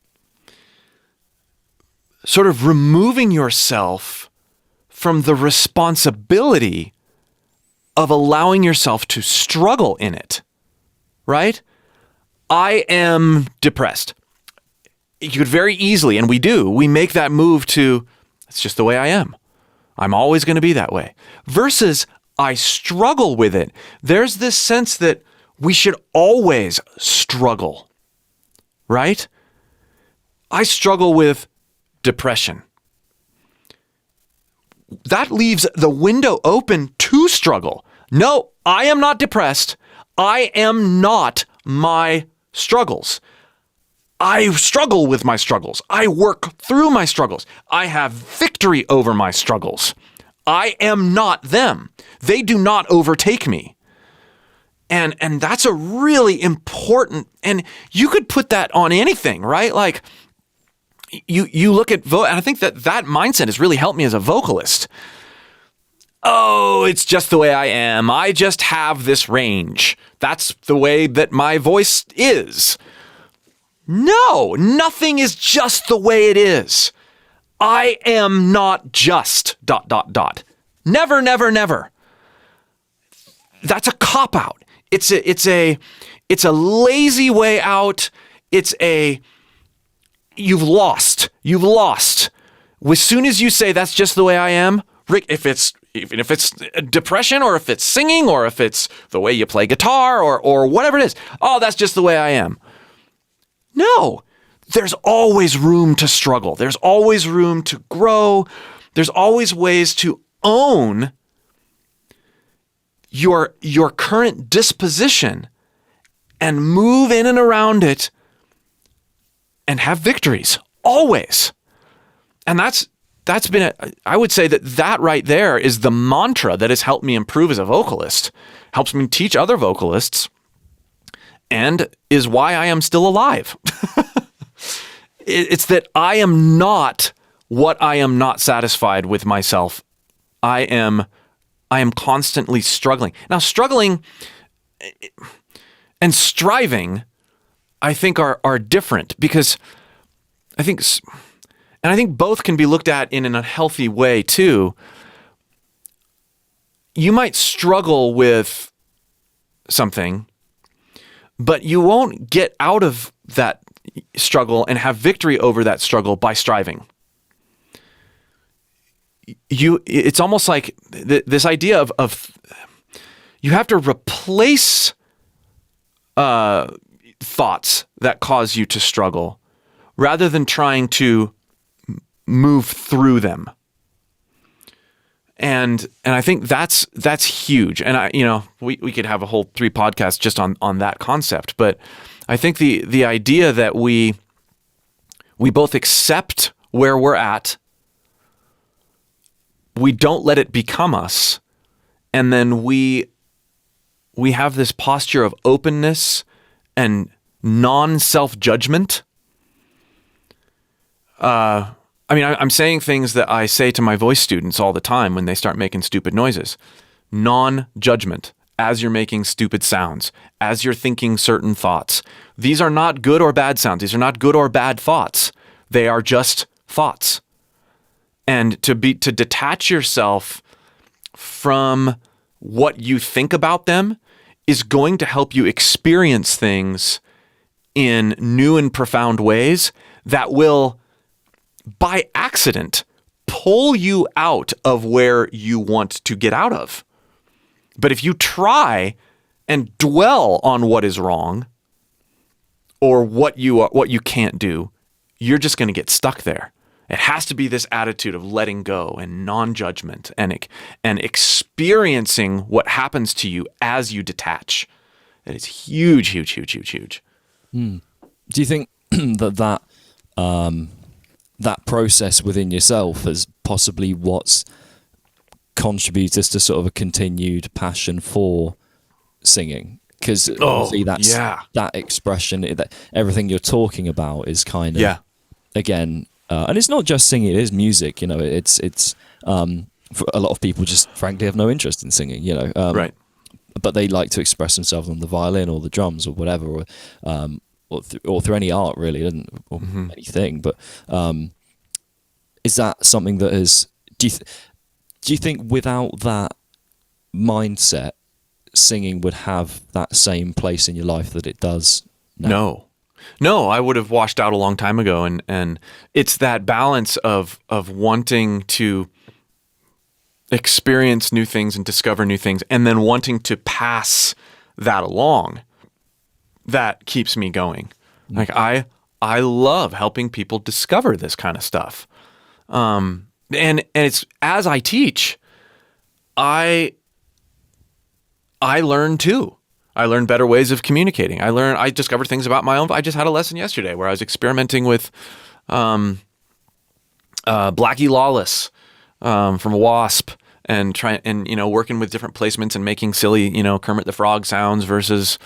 sort of removing yourself from the responsibility of allowing yourself to struggle in it, right? I am depressed. You could very easily, and we make that move to, it's just the way I am. I'm always going to be that way. Versus, I struggle with it. There's this sense that we should always struggle, right? I struggle with depression. That leaves the window open to struggle. No, I am not depressed. I am not my struggles. I struggle with my struggles. I work through my struggles. I have victory over my struggles. I am not them. They do not overtake me. And that's a really important, and you could put that on anything, right? Like, you look at, and I think that mindset has really helped me as a vocalist. Oh, it's just the way I am. I just have this range. That's the way that my voice is. No, nothing is just the way it is. I am not just ... Never, never, never. That's a cop-out. It's a lazy way out. You've lost. As soon as you say that's just the way I am, Rick, even if it's depression, or if it's singing, or if it's the way you play guitar, or whatever it is, oh, that's just the way I am. No, there's always room to struggle. There's always room to grow. There's always ways to own your current disposition and move in and around it and have victories, always. And that's been, I would say that right there is the mantra that has helped me improve as a vocalist, helps me teach other vocalists, and is why I am still alive. It's that I am not what I am not satisfied with myself. I am constantly struggling. Now, struggling and striving, I think, are different, because I think both can be looked at in an unhealthy way too. You might struggle with something, but you won't get out of that struggle and have victory over that struggle by striving. It's almost like this idea of you have to replace thoughts that cause you to struggle rather than trying to move through them. And I think that's huge. And we could have a whole 3 podcasts just on that concept. But I think the idea that we both accept where we're at, we don't let it become us, and then we have this posture of openness and non-self-judgment. I'm saying things that I say to my voice students all the time when they start making stupid noises. Non-judgment as you're making stupid sounds, as you're thinking certain thoughts. These are not good or bad sounds. These are not good or bad thoughts. They are just thoughts. And to detach yourself from what you think about them is going to help you experience things in new and profound ways that will, by accident, pull you out of where you want to get out of. But if you try and dwell on what is wrong or what you can't do, you're just going to get stuck there. It has to be this attitude of letting go and non-judgment and experiencing what happens to you as you detach. That is huge, huge, huge, huge, huge. Do you think that process within yourself is possibly what's contributed to sort of a continued passion for singing? Because that expression, that everything you're talking about is kind of, again, and it's not just singing, it is music, it's for a lot of people just frankly have no interest in singing, right. But they like to express themselves on the violin or the drums or whatever, or through any art really, or anything. But is that something that has, do you think without that mindset, singing would have that same place in your life that it does now? No, I would have washed out a long time ago. And it's that balance of wanting to experience new things and discover new things, and then wanting to pass that along, that keeps me going. Like I love helping people discover this kind of stuff. And it's, as I teach, I learn too. I learn better ways of communicating. I discovered things about my own. I just had a lesson yesterday where I was experimenting with Blackie Lawless from Wasp, and working with different placements and making silly, Kermit the Frog sounds versus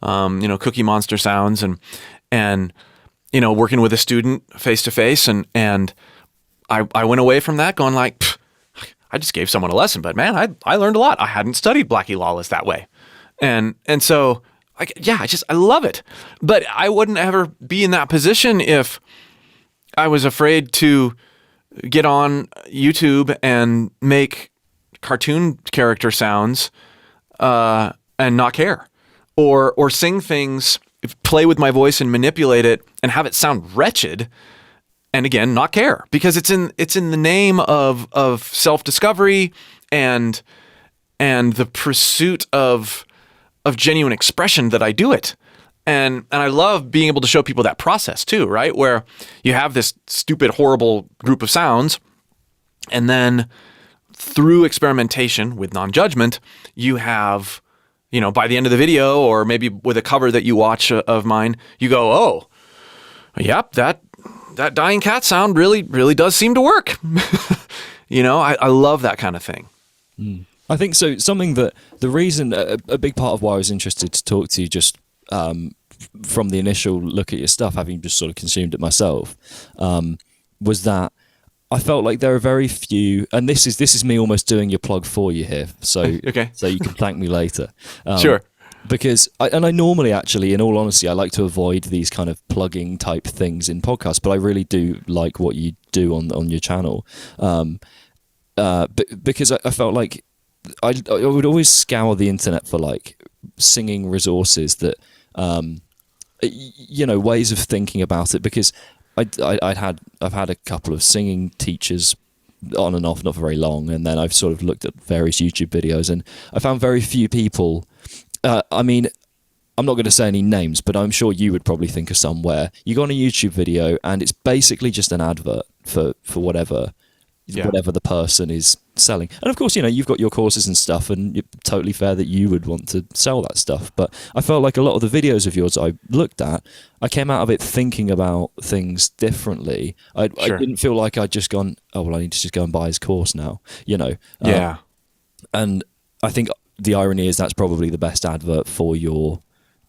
Cookie Monster sounds, and working with a student face to face, and I went away from that going like, I just gave someone a lesson, but man, I learned a lot. I hadn't studied Blackie Lawless that way. And so I love it. But I wouldn't ever be in that position if I was afraid to get on YouTube and make cartoon character sounds and not care, or sing things, play with my voice and manipulate it and have it sound wretched, and again not care, because it's in the name of self-discovery and the pursuit of genuine expression that I do it. And I love being able to show people that process too, right? Where you have this stupid, horrible group of sounds, and then through experimentation with non-judgment, you have, by the end of the video, or maybe with a cover that you watch of mine, you go, oh, yep, that dying cat sound really, really does seem to work. I love that kind of thing. I think so. Something that the reason, a big part of why I was interested to talk to you, just from the initial look at your stuff, having just sort of consumed it myself, was that I felt like there are very few, and this is me almost doing your plug for you here. So okay. So you can thank me later. Sure. Because I normally, actually, in all honesty, I like to avoid these kind of plugging type things in podcasts, but I really do like what you do on your channel. Because I felt like I would always scour the internet for like singing resources that, ways of thinking about it, because I've had a couple of singing teachers on and off, not for very long, and then I've sort of looked at various YouTube videos, and I found very few people. I'm not going to say any names, but I'm sure you would probably think of some where you go on a YouTube video and it's basically just an advert for whatever the person is selling. And of course, you've got your courses and stuff, and it's totally fair that you would want to sell that stuff. But I felt like a lot of the videos of yours I looked at, I came out of it thinking about things differently. I didn't feel like I'd just gone, oh, well, I need to just go and buy his course now, Yeah. And I think the irony is that's probably the best advert for your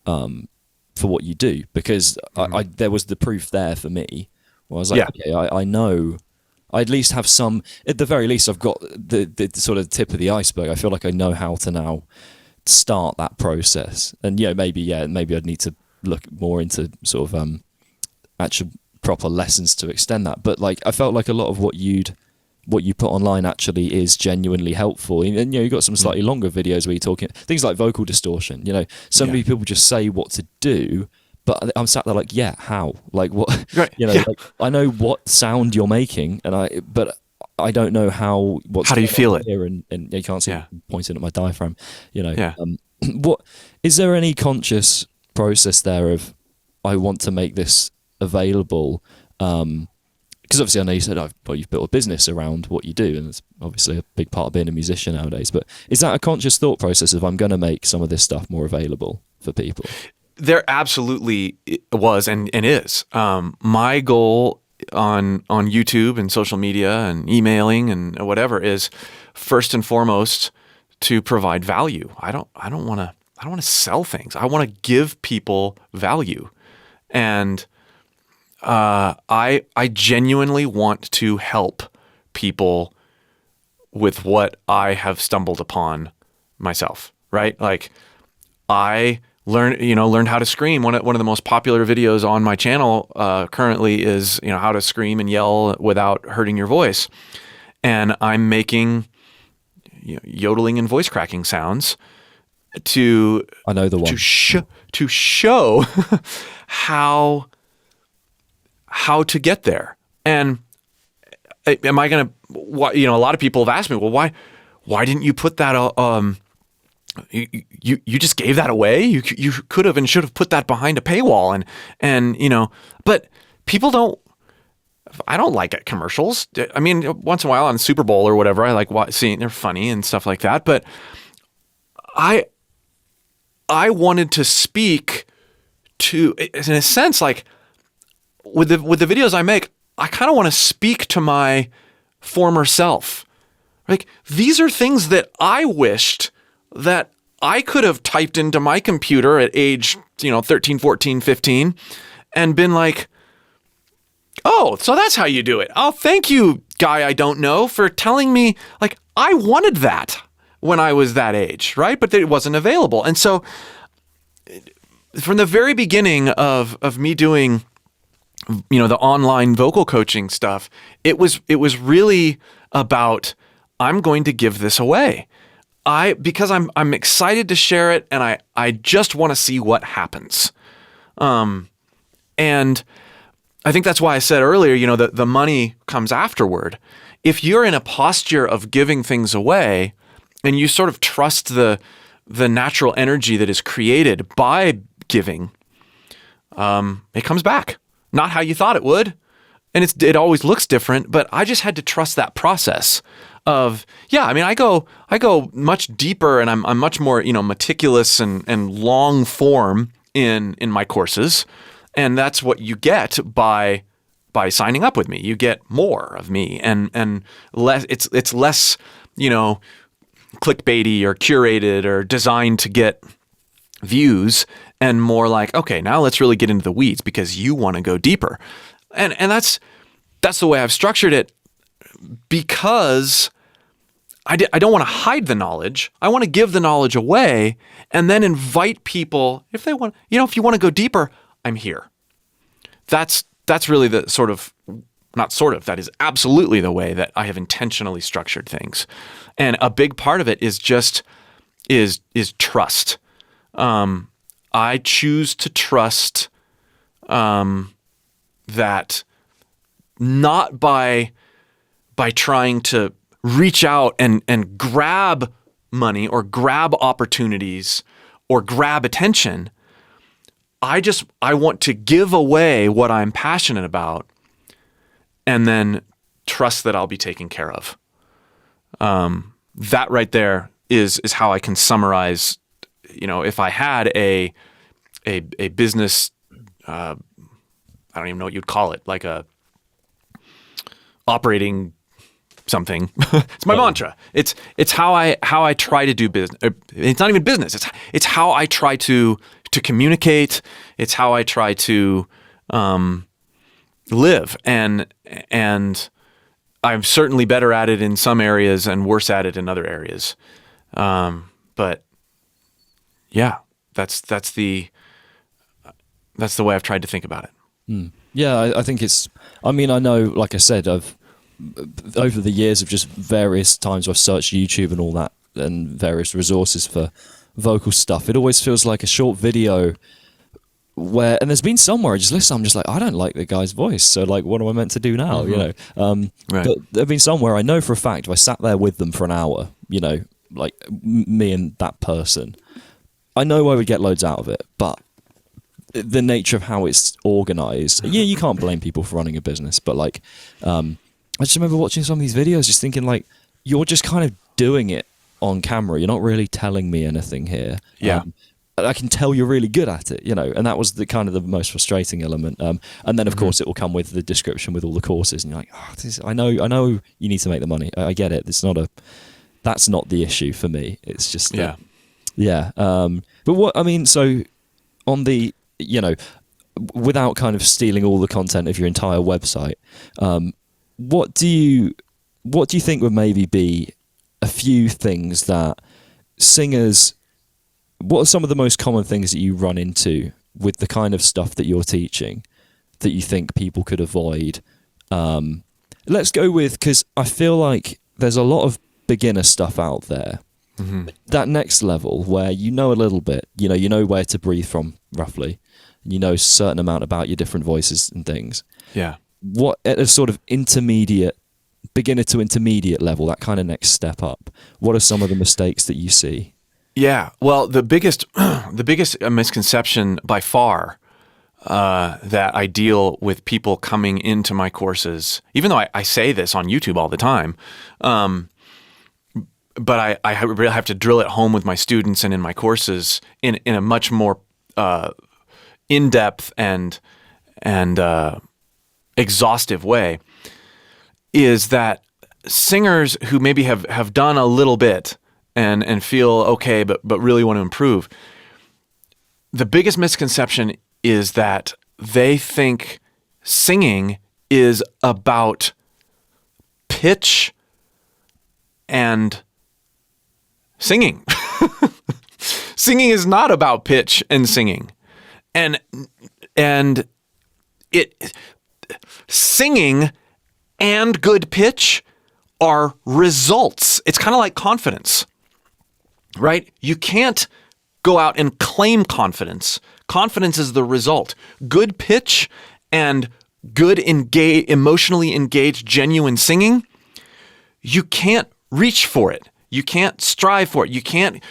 for what you do, because I there was the proof there for me. Well, I was like, okay, I know. I at least have some. At the very least, I've got the sort of tip of the iceberg. I feel like I know how to now start that process. And maybe I'd need to look more into sort of actual proper lessons to extend that. But like, I felt like a lot of what you put online actually is genuinely helpful. And you've got some slightly longer videos where you're talking things like vocal distortion. So many people just say what to do, but I'm sat there like, how? Like what? Right. Like, I know what sound you're making, but I don't know how. How do you feel it? Here and you can't see pointing at my diaphragm. Yeah. Is there any conscious process there of I want to make this available? Because obviously I know you said you've built a business around what you do, and it's obviously a big part of being a musician nowadays. But is that a conscious thought process of I'm going to make some of this stuff more available for people? There absolutely was and is. My goal on YouTube and social media and emailing and whatever is first and foremost to provide value. I don't want to sell things. I want to give people value, and I genuinely want to help people with what I have stumbled upon myself. Right, like I learned how to scream. One of the most popular videos on my channel currently is how to scream and yell without hurting your voice, and I'm making yodeling and voice cracking sounds to I know the one to show how to get there. And am I gonna? A lot of people have asked me, well, why didn't you put that? You just gave that away. You could have and should have put that behind a paywall, and but people don't. I don't like commercials. I mean, once in a while on Super Bowl or whatever, I like seeing they're funny and stuff like that. But I wanted to speak to, in a sense, like with the videos I make, I kind of want to speak to my former self. Like, these are things that I wished that I could have typed into my computer at age, 13, 14, 15 and been like, oh, so that's how you do it. Oh, thank you, guy I don't know, for telling me. Like, I wanted that when I was that age, right? But it wasn't available. And so from the very beginning of me doing, the online vocal coaching stuff, it was really about, I'm going to give this away. Because I'm excited to share it, and I just want to see what happens. And I think that's why I said earlier, the money comes afterward. If you're in a posture of giving things away, and you sort of trust the natural energy that is created by giving, it comes back. Not how you thought it would. And it always looks different, but I just had to trust that process of, I go much deeper, and I'm much more, meticulous and long form in my courses. And that's what you get by signing up with me. You get more of me, and less, it's less, clickbaity or curated or designed to get views, and more like, okay, now let's really get into the weeds because you want to go deeper. And that's the way I've structured it, because I don't want to hide the knowledge. I want to give the knowledge away and then invite people, if they want, if you want to go deeper, I'm here. That's really the that is absolutely the way that I have intentionally structured things. And a big part of it is just is trust. I choose to trust that, not by trying to reach out and grab money or grab opportunities or grab attention. I want to give away what I'm passionate about, and then trust that I'll be taken care of. That right there is how I can summarize, if I had a business, I don't even know what you'd call it, like a operating something. It's my mantra. It's how I try to do business. It's not even business. It's how I try to communicate. It's how I try to live. And I'm certainly better at it in some areas and worse at it in other areas. But yeah, that's the way I've tried to think about it. Yeah, I think it's. I mean, I know, like I said, over the years of just various times I've searched YouTube and all that, and various resources for vocal stuff. It always feels like a short video where, and there's been somewhere I just listen, I'm just like, I don't like the guy's voice, so like, what am I meant to do now? You know, Right. But there've been somewhere I know for a fact if I sat there with them for an hour, you know, like me and that person, I know I would get loads out of it, but the nature of how it's organized, yeah, you can't blame people for running a business, but like, I just remember watching some of these videos just thinking like, you're just kind of doing it on camera, you're not really telling me anything here. Yeah. I can tell you're really good at it, you know, and that was the kind of the most frustrating element. And then of course it will come with the description with all the courses, and you're like, oh, I know you need to make the money. I get it. That's not the issue for me. It's just but what I mean, so on the, you know, without kind of stealing all the content of your entire website, what do you think would maybe be a few things that singers? What are some of the most common things that you run into with the kind of stuff that you're teaching that you think people could avoid? Let's go with, because I feel like there's a lot of beginner stuff out there. That next level where you know a little bit, you know where to breathe from roughly, you know a certain amount about your different voices and things. Yeah. What at a sort of beginner to intermediate level, that kind of next step up, what are some of the mistakes that you see? Yeah, well, the biggest misconception by far that I deal with people coming into my courses, even though I say this on YouTube all the time, but I really have to drill it home with my students and in my courses in a much more in-depth and exhaustive way, is that singers who maybe have done a little bit and feel okay, but really want to improve. The biggest misconception is that they think singing is about pitch and singing. Singing is not about pitch and singing. And singing and good pitch are results. It's kind of like confidence. Right? You can't go out and claim confidence. Confidence is the result. Good pitch and good emotionally engaged, genuine singing, you can't reach for it. You can't strive for it. You can't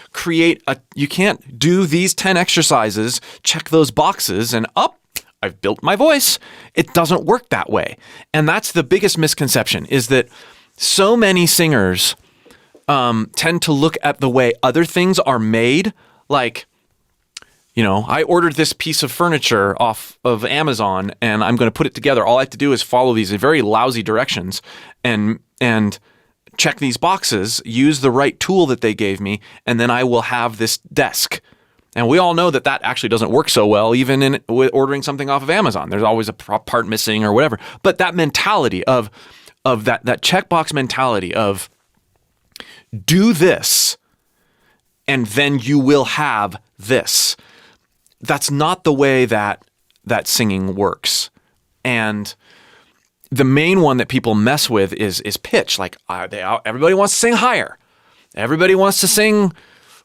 you can't do these 10 exercises, check those boxes, and I've built my voice. It doesn't work that way. And that's the biggest misconception, is that so many singers tend to look at the way other things are made, like, you know, I ordered this piece of furniture off of Amazon and I'm going to put it together. All I have to do is follow these very lousy directions and check these boxes, use the right tool that they gave me, and then I will have this desk. And we all know that actually doesn't work so well, even in ordering something off of Amazon. There's always a part missing or whatever. But that mentality of that checkbox mentality of, do this, and then you will have this. That's not the way that singing works. And the main one that people mess with is pitch. Like, everybody wants to sing higher. Everybody wants to sing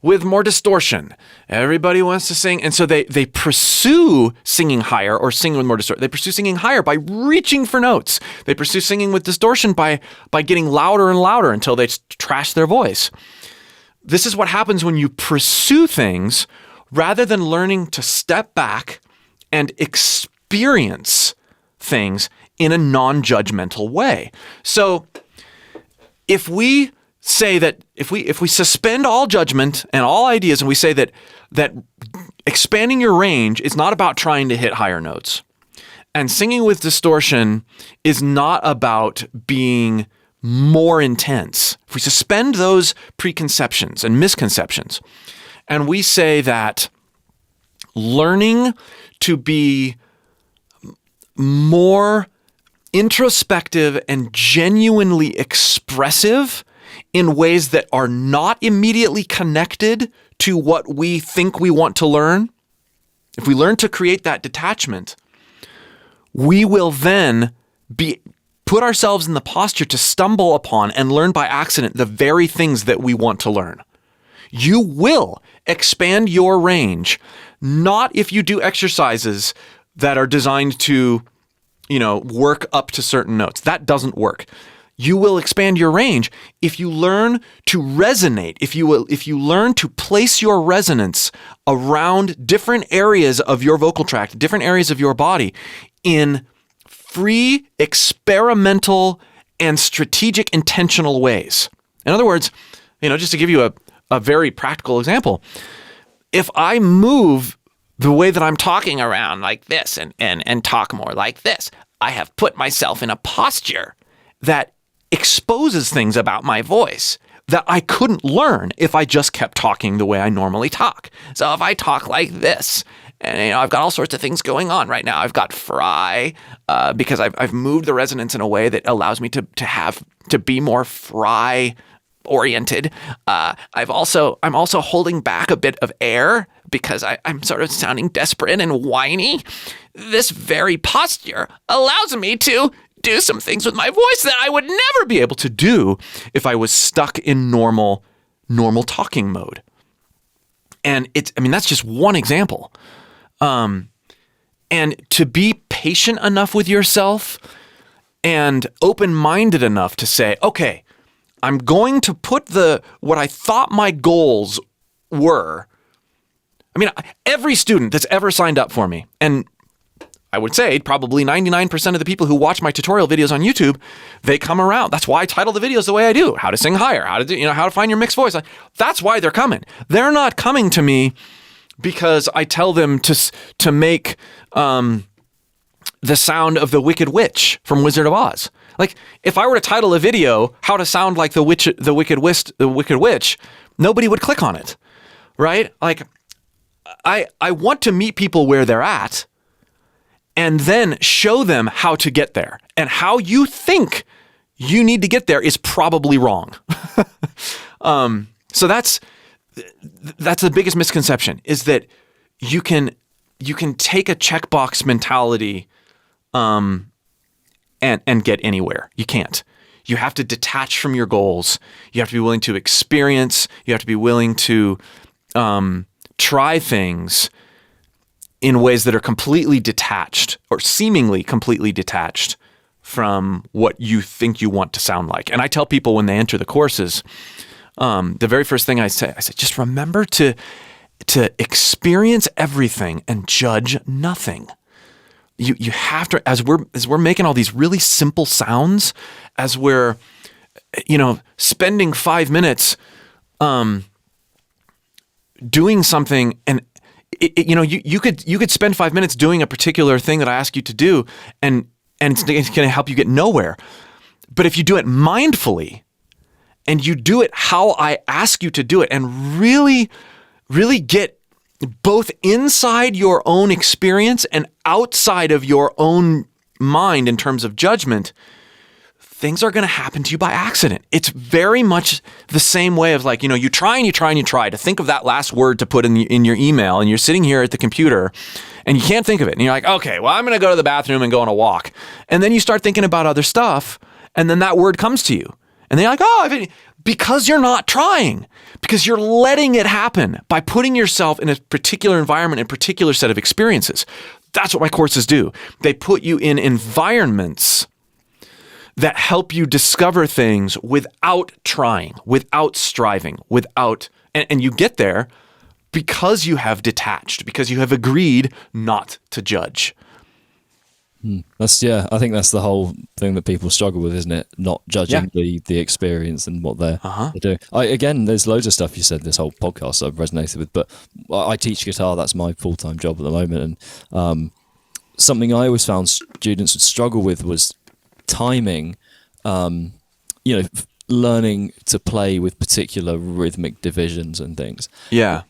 with more distortion. Everybody wants to sing. And so they pursue singing higher or singing with more distortion. They pursue singing higher by reaching for notes. They pursue singing with distortion by getting louder and louder until they trash their voice. This is what happens when you pursue things rather than learning to step back and experience things in a non-judgmental way. So if we say that, if we suspend all judgment and all ideas, and we say that expanding your range is not about trying to hit higher notes, and singing with distortion is not about being more intense, if we suspend those preconceptions and misconceptions, and we say that learning to be more introspective and genuinely expressive in ways that are not immediately connected to what we think we want to learn, if we learn to create that detachment, we will then put ourselves in the posture to stumble upon and learn by accident the very things that we want to learn. You will expand your range, not if you do exercises that are designed to, work up to certain notes. That doesn't work. You will expand your range if you learn to resonate, if you learn to place your resonance around different areas of your vocal tract, different areas of your body in free, experimental, and strategic, intentional ways. In other words, just to give you a very practical example, if I move the way that I'm talking around like this and talk more like this, I have put myself in a posture that exposes things about my voice that I couldn't learn if I just kept talking the way I normally talk. So if I talk like this, and I've got all sorts of things going on right now. I've got fry because I've moved the resonance in a way that allows me to be more fry oriented. I'm also holding back a bit of air because I'm sort of sounding desperate and whiny. This very posture allows me to do some things with my voice that I would never be able to do if I was stuck in normal talking mode. And that's just one example. And to be patient enough with yourself and open-minded enough to say, okay, I'm going to put what I thought my goals were. Every student that's ever signed up for me, and I would say probably 99% of the people who watch my tutorial videos on YouTube, they come around. That's why I title the videos the way I do. How to sing higher, how to find your mixed voice. That's why they're coming. They're not coming to me because I tell them to make the sound of the Wicked Witch from Wizard of Oz. Like, if I were to title a video "How to Sound Like the Wicked Witch," nobody would click on it, right? Like, I want to meet people where they're at, and then show them how to get there. And how you think you need to get there is probably wrong. So that's the biggest misconception, is that you can take a checkbox mentality and get anywhere. You can't. You have to detach from your goals. You have to be willing to experience. You have to be willing to try things in ways that are completely detached or seemingly completely detached from what you think you want to sound like. And I tell people when they enter the courses, the very first thing I say, just remember to experience everything and judge nothing. You have to, as we're making all these really simple sounds, as we're, spending 5 minutes doing something, and you could spend 5 minutes doing a particular thing that I ask you to do, and it's going to help you get nowhere. But if you do it mindfully, and you do it how I ask you to do it, and really, really get both inside your own experience and outside of your own mind in terms of judgment, things are going to happen to you by accident. It's very much the same way of like, you try and you try and you try to think of that last word to put in your email, and you're sitting here at the computer and you can't think of it. And you're like, okay, well, I'm going to go to the bathroom and go on a walk. And then you start thinking about other stuff, and then that word comes to you. And then you're like, because you're not trying, because you're letting it happen by putting yourself in a particular environment, a particular set of experiences. That's what my courses do. They put you in environments that help you discover things without trying, without striving, and you get there because you have detached, because you have agreed not to judge. I think that's the whole thing that people struggle with, isn't it? Not judging the experience and what they're doing. Again, there's loads of stuff you said this whole podcast I've resonated with, but I teach guitar. That's my full-time job at the moment. And something I always found students would struggle with was timing learning to play with particular rhythmic divisions and things. Yeah.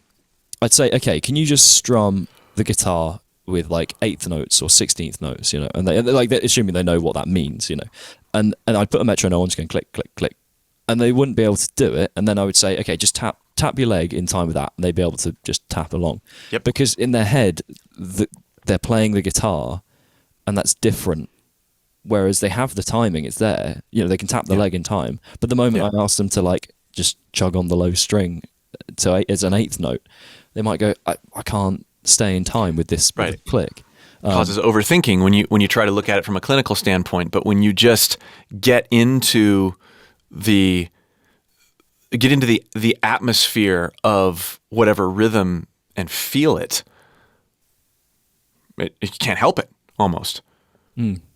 I'd say, okay, can you just strum the guitar with like 8th notes or 16th notes, and they're assuming they know what that means, and I'd put a metronome on, just going click, click, click, and they wouldn't be able to do it. And then I would say, okay, just tap your leg in time with that, and they'd be able to just tap along. Yep. Because in their head, they're playing the guitar, and that's different. Whereas they have the timing, it's there. They can tap the leg in time. But the moment I ask them to like just chug on the low string as an 8th note, they might go, I can't stay in time with this click. Causes overthinking when you try to look at it from a clinical standpoint. But when you just get into the atmosphere of whatever rhythm and feel it, you can't help it almost.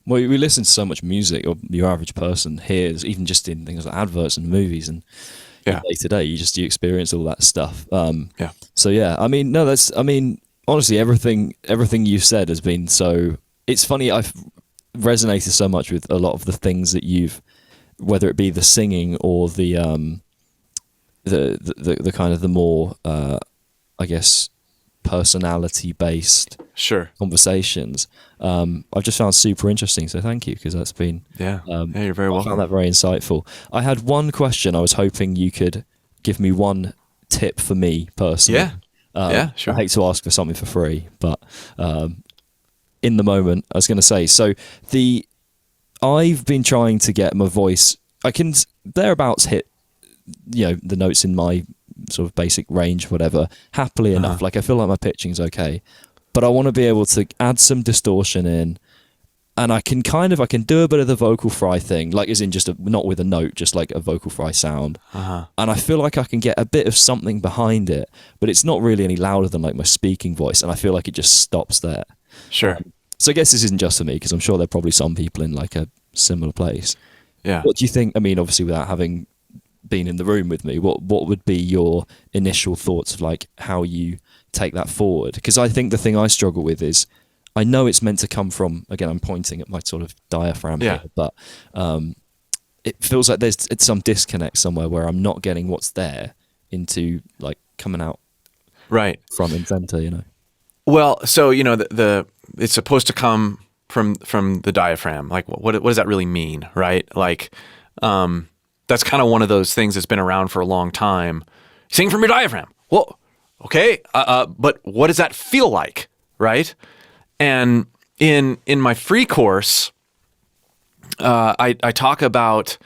Well, we listen to so much music, or your average person hears, even just in things like adverts and movies, and day to day, you experience all that stuff. So yeah, honestly, everything you've said has been so. It's funny. I've resonated so much with a lot of the things that you've, whether it be the singing or the kind of the more, I guess, personality based conversations. I've just found super interesting, so thank you, because that's been you're very welcome. I found that very insightful. I had one question. I was hoping you could give me one tip for me personally. Sure. I hate to ask for something for free, but in the moment, I was going to say, so I've been trying to get my voice, I can thereabouts hit the notes in my sort of basic range, whatever, happily enough. Like, I feel like my pitching's okay, but I want to be able to add some distortion in, and I can do a bit of the vocal fry thing, like as in just not with a note, just like a vocal fry sound. And I feel like I can get a bit of something behind it, but it's not really any louder than like my speaking voice, and I feel like it just stops there. Sure. So I guess this isn't just for me, because I'm sure there are probably some people in like a similar place. Yeah. What do you think? I mean, obviously without having been in the room with me, what would be your initial thoughts of like how you take that forward? Because I think the thing I struggle with is, I know it's meant to come from, again, I'm pointing at my sort of diaphragm here, but it feels like there's some disconnect somewhere where I'm not getting what's there into like coming out from in center, Well, so it's supposed to come from the diaphragm. Like, what does that really mean, right? Like, that's kind of one of those things that's been around for a long time. Sing from your diaphragm. Well, okay, but what does that feel like, right? And in my free course, I talk about,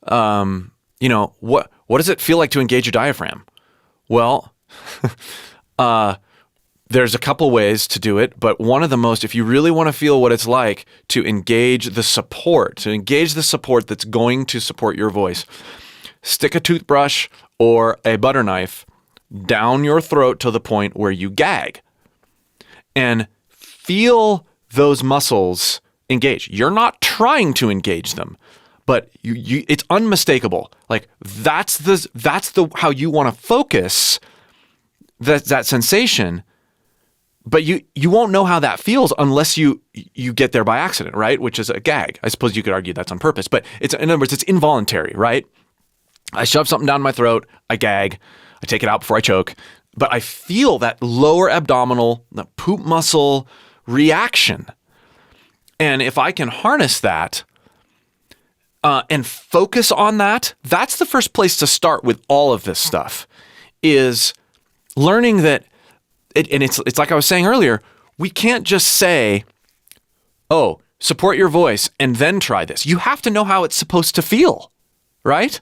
what does it feel like to engage your diaphragm? Well, there's a couple ways to do it, but one of the most, if you really want to feel what it's like to engage the support that's going to support your voice, stick a toothbrush or a butter knife down your throat to the point where you gag, and feel those muscles engage. You're not trying to engage them, but it's unmistakable. Like, that's the how you want to focus that sensation. But you won't know how that feels unless you get there by accident, right? Which is a gag. I suppose you could argue that's on purpose, but in other words, it's involuntary, right? I shove something down my throat, I gag, I take it out before I choke, but I feel that lower abdominal, the poop muscle reaction. And if I can harness that and focus on that, that's the first place to start with all of this stuff, is learning that. It's like I was saying earlier, we can't just say, oh, support your voice and then try this. You have to know how it's supposed to feel, right?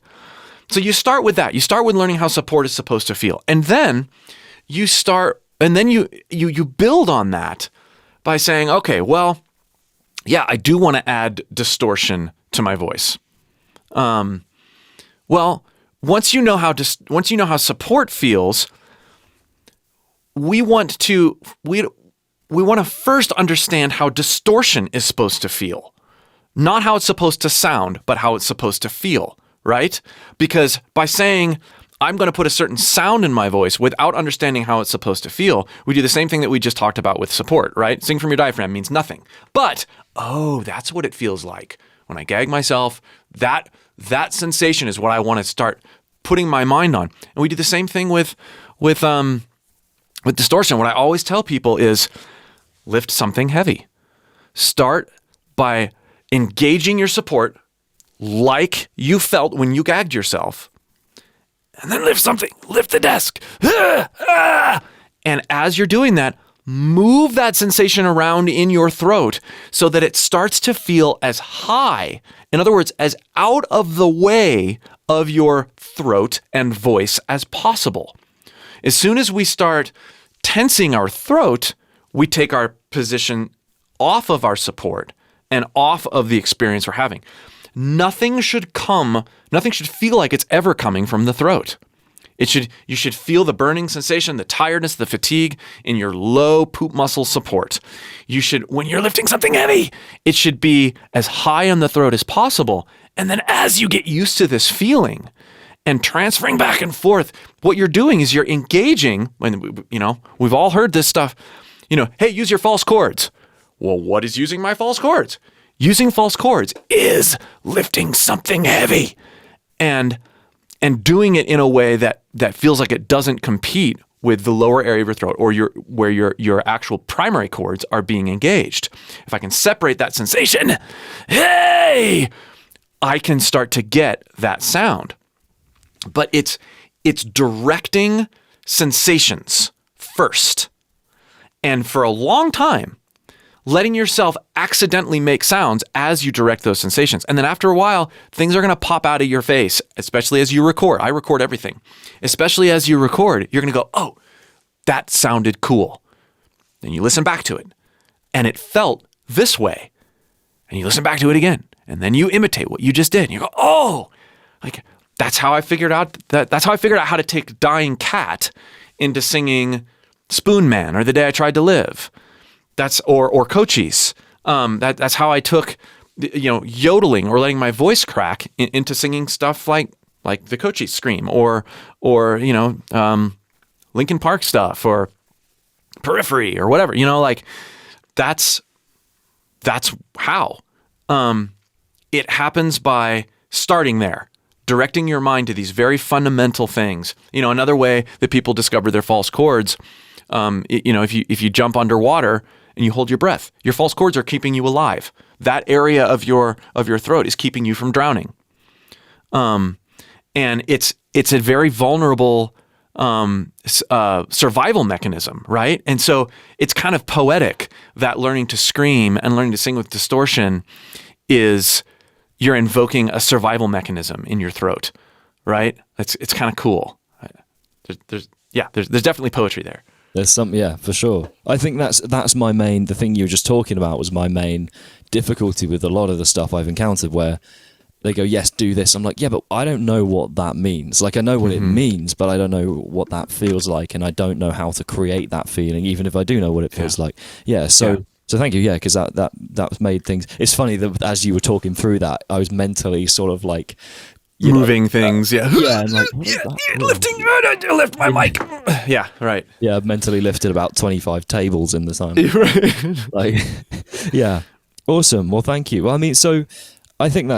So you start with that. You start with learning how support is supposed to feel. And then you build on that by saying, okay, well, yeah, I do want to add distortion to my voice. Well, once you know how support feels, we want to first understand how distortion is supposed to feel. Not how it's supposed to sound, but how it's supposed to feel, right? Because by saying, I'm going to put a certain sound in my voice without understanding how it's supposed to feel, we do the same thing that we just talked about with support, right? Sing from your diaphragm means nothing. But, oh, that's what it feels like when I gag myself, that sensation is what I want to start putting my mind on. And we do the same thing with distortion. What I always tell people is lift something heavy. Start by engaging your support like you felt when you gagged yourself. And then lift something. Lift the desk. And as you're doing that, move that sensation around in your throat so that it starts to feel as high. In other words, as out of the way of your throat and voice as possible. As soon as we start tensing our throat, we take our position off of our support and off of the experience we're having. Nothing should feel like it's ever coming from the throat. You should feel the burning sensation, the tiredness, the fatigue in your low poop muscle support. When you're lifting something heavy, it should be as high on the throat as possible. And then as you get used to this feeling and transferring back and forth, what you're doing is you're engaging, we've all heard this stuff, hey, use your false chords. Well, what is using my false chords? Using false chords is lifting something heavy and doing it in a way that feels like it doesn't compete with the lower area of your throat or where your actual primary chords are being engaged. If I can separate that sensation, hey, I can start to get that sound. But it's directing sensations first. And for a long time, letting yourself accidentally make sounds as you direct those sensations. And then after a while, things are going to pop out of your face, especially as you record. I record everything. Especially as you record, you're going to go, oh, that sounded cool. Then you listen back to it, and it felt this way. And you listen back to it again, and then you imitate what you just did. And you go, oh, like that's how I figured out how to take Dying Cat into singing Spoon Man or The Day I Tried to Live. That's or Cochise. That's how I took, yodeling or letting my voice crack into singing stuff like the Cochise Scream or Linkin Park stuff or Periphery or whatever. That's how. It happens by starting there, directing your mind to these very fundamental things. Another way that people discover their false chords, if you jump underwater and you hold your breath, your false chords are keeping you alive. That area of your throat is keeping you from drowning. And it's a very vulnerable survival mechanism, right? And so it's kind of poetic that learning to scream and learning to sing with distortion is you're invoking a survival mechanism in your throat, right? It's kind of cool. There's definitely poetry there. There's some, yeah, for sure. I think that's my main, the thing you were just talking about was my main difficulty with a lot of the stuff I've encountered where they go, yes, do this. I'm like, yeah, but I don't know what that means. Like, I know what it means, but I don't know what that feels like, and I don't know how to create that feeling, even if I do know what it feels like. Yeah, so thank you, because that made things... It's funny that as you were talking through that, I was mentally sort of like... moving things, and like, lift my mic. Yeah, right. Yeah, I've mentally lifted about 25 tables in the time. Like, yeah, awesome. Well, thank you. Well, I mean, so I think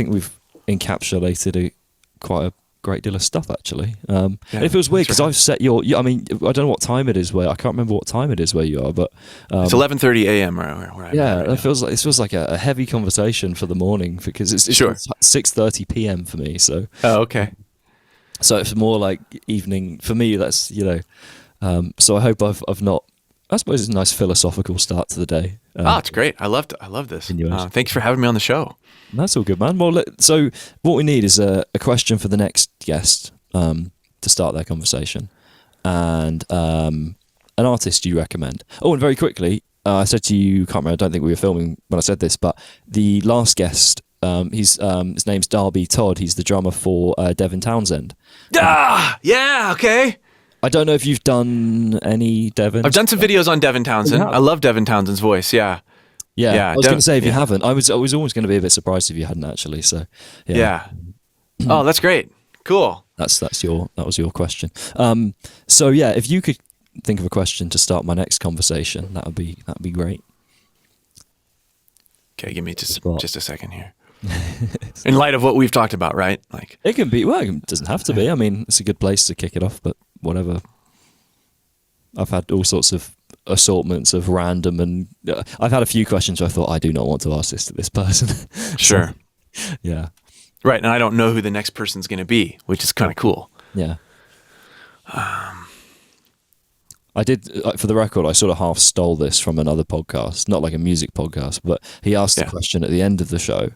we've encapsulated quite a great deal of stuff, actually. And it feels weird because I've set I mean, I don't know what time it is where, I can't remember what time it is where you are, but... it's 11:30 a.m. where I'm at right it feels like a heavy conversation for the morning because it's 6:30 p.m. for me, so... Oh, okay. So it's more like evening, for me, that's, so I hope I've not... I suppose it's a nice philosophical start to the day. It's great. I love this. Thanks for having me on the show. That's all good, man. Well, so what we need is a question for the next guest to start their conversation, and an artist you recommend. Oh, and very quickly, I said to you, can't remember, I don't think we were filming when I said this, but the last guest, his name's Darby Todd. He's the drummer for Devin Townsend. Yeah, okay. I don't know if you've done any Devin. I've done some videos on Devin Townsend. I love Devin Townsend's voice. Yeah. I was going to say if you haven't. I was always going to be a bit surprised if you hadn't actually. So yeah. Oh, that's great. Cool. That was your question. So yeah, if you could think of a question to start my next conversation, that'd be great. Okay, give me just a second here. In light of what we've talked about, right? Like it can be. Well, it doesn't have to be. I mean, it's a good place to kick it off. But whatever. I've had all sorts of assortments of random, and I've had a few questions where I thought I do not want to ask this to this person. Sure. So, yeah. Right, and I don't know who the next person's going to be, which is kind of cool. Yeah. I did, for the record, I sort of half stole this from another podcast, not like a music podcast, but he asked a question at the end of the show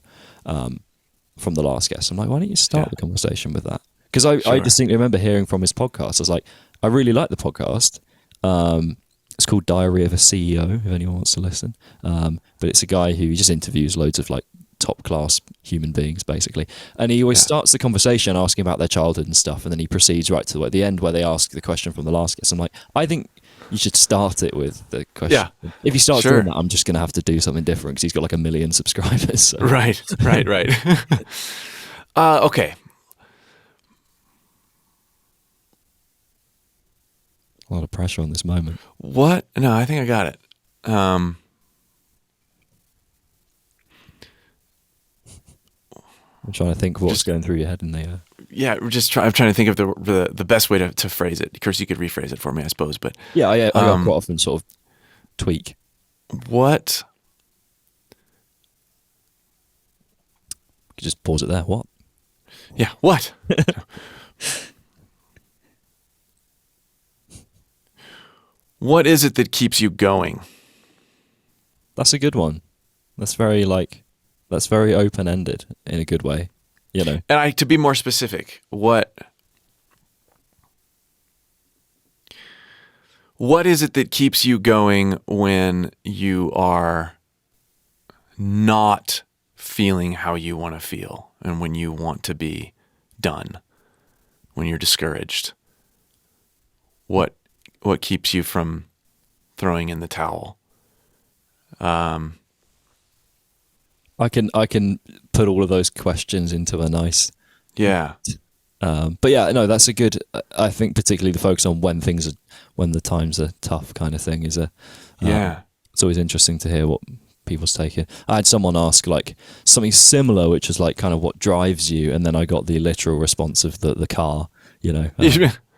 from the last guest. I'm like, why don't you start the conversation with that? Because I distinctly remember hearing from his podcast. I was like, I really like the podcast. It's called Diary of a CEO, if anyone wants to listen. But it's a guy who just interviews loads of like top class human beings, basically. And he always starts the conversation asking about their childhood and stuff, and then he proceeds right to the end where they ask the question from the last guest. I'm like, I think you should start it with the question. Yeah. If he starts doing that, I'm just going to have to do something different because he's got like 1 million subscribers. So. Right. Okay. A lot of pressure on this moment. What? No, I think I got it. I'm trying to think what's going through your head in there. Yeah, I'm trying to think of the best way to phrase it. Of course, you could rephrase it for me, I suppose. But yeah, I quite often sort of tweak. What? You could just pause it there. What? Yeah, what? What is it that keeps you going? That's a good one. That's very open-ended in a good way, you know. And to be more specific, what is it that keeps you going when you are not feeling how you want to feel and when you want to be done, when you're discouraged? What keeps you from throwing in the towel? I can put all of those questions into a nice... Yeah. But yeah, no, that's a good... I think particularly the focus on when the times are tough kind of thing is it's always interesting to hear what people's take is. I had someone ask like something similar, which is like kind of what drives you, and then I got the literal response of the car, you know.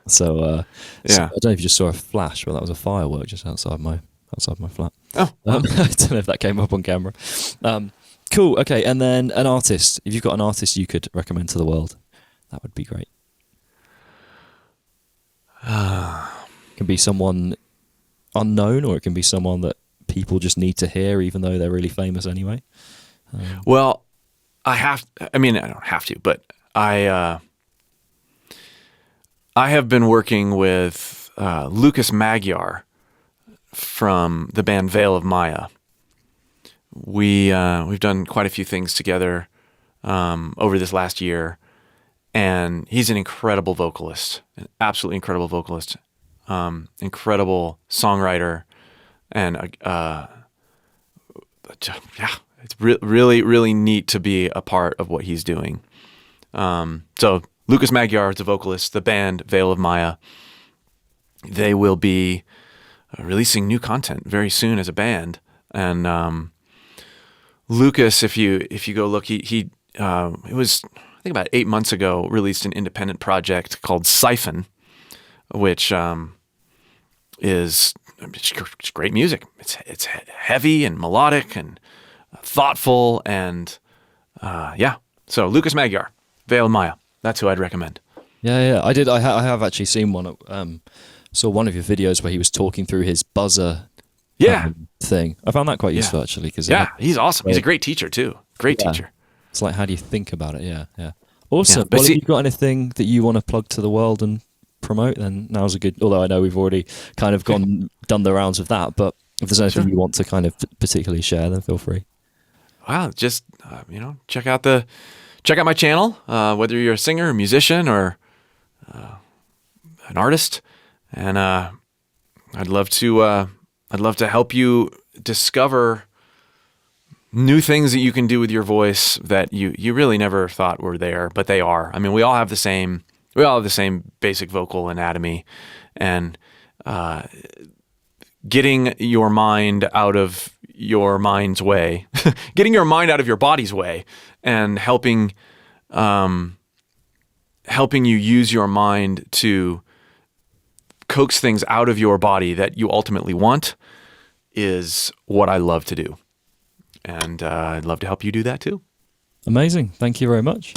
So I don't know if you just saw a flash, but that was a firework just outside my flat. Oh, I don't know if that came up on camera. Cool. Okay, and then an artist. If you've got an artist you could recommend to the world, that would be great. It can be someone unknown, or it can be someone that people just need to hear, even though they're really famous anyway. Well, I don't have to, but I have been working with Lucas Magyar from the band Veil of Maya. We've done quite a few things together over this last year, and he's an incredible vocalist, an absolutely incredible vocalist, incredible songwriter, and it's really, really neat to be a part of what he's doing. So Lucas Magyar is the vocalist. The band Veil of Maya, they will be releasing new content very soon as a band, and Lucas, if you go look, he it was, I think about 8 months ago, released an independent project called Siphon, which is it's great music. It's heavy and melodic and thoughtful, and So Lucas Magyar, Veil of Maya, that's who I'd recommend. Yeah, I did. I have actually seen one. Saw one of your videos where he was talking through his buzzer. Thing. I found that quite useful actually, because he's awesome. He's a great teacher too. Great teacher. It's like, how do you think about it? Yeah. Awesome. Well, if you've got anything that you want to plug to the world and promote, then now's a good. Although I know we've already kind of done the rounds of that, but if there's anything you want to kind of particularly share, then feel free. Wow, just check out my channel, whether you're a singer, a musician, or an artist, and I'd love to help you discover new things that you can do with your voice that you really never thought were there, but they are. I mean, we all have the same basic vocal anatomy, and getting your mind out of your mind's way, getting your mind out of your body's way, and helping you use your mind to coax things out of your body that you ultimately want is what I love to do. And I'd love to help you do that too. Amazing. Thank you very much.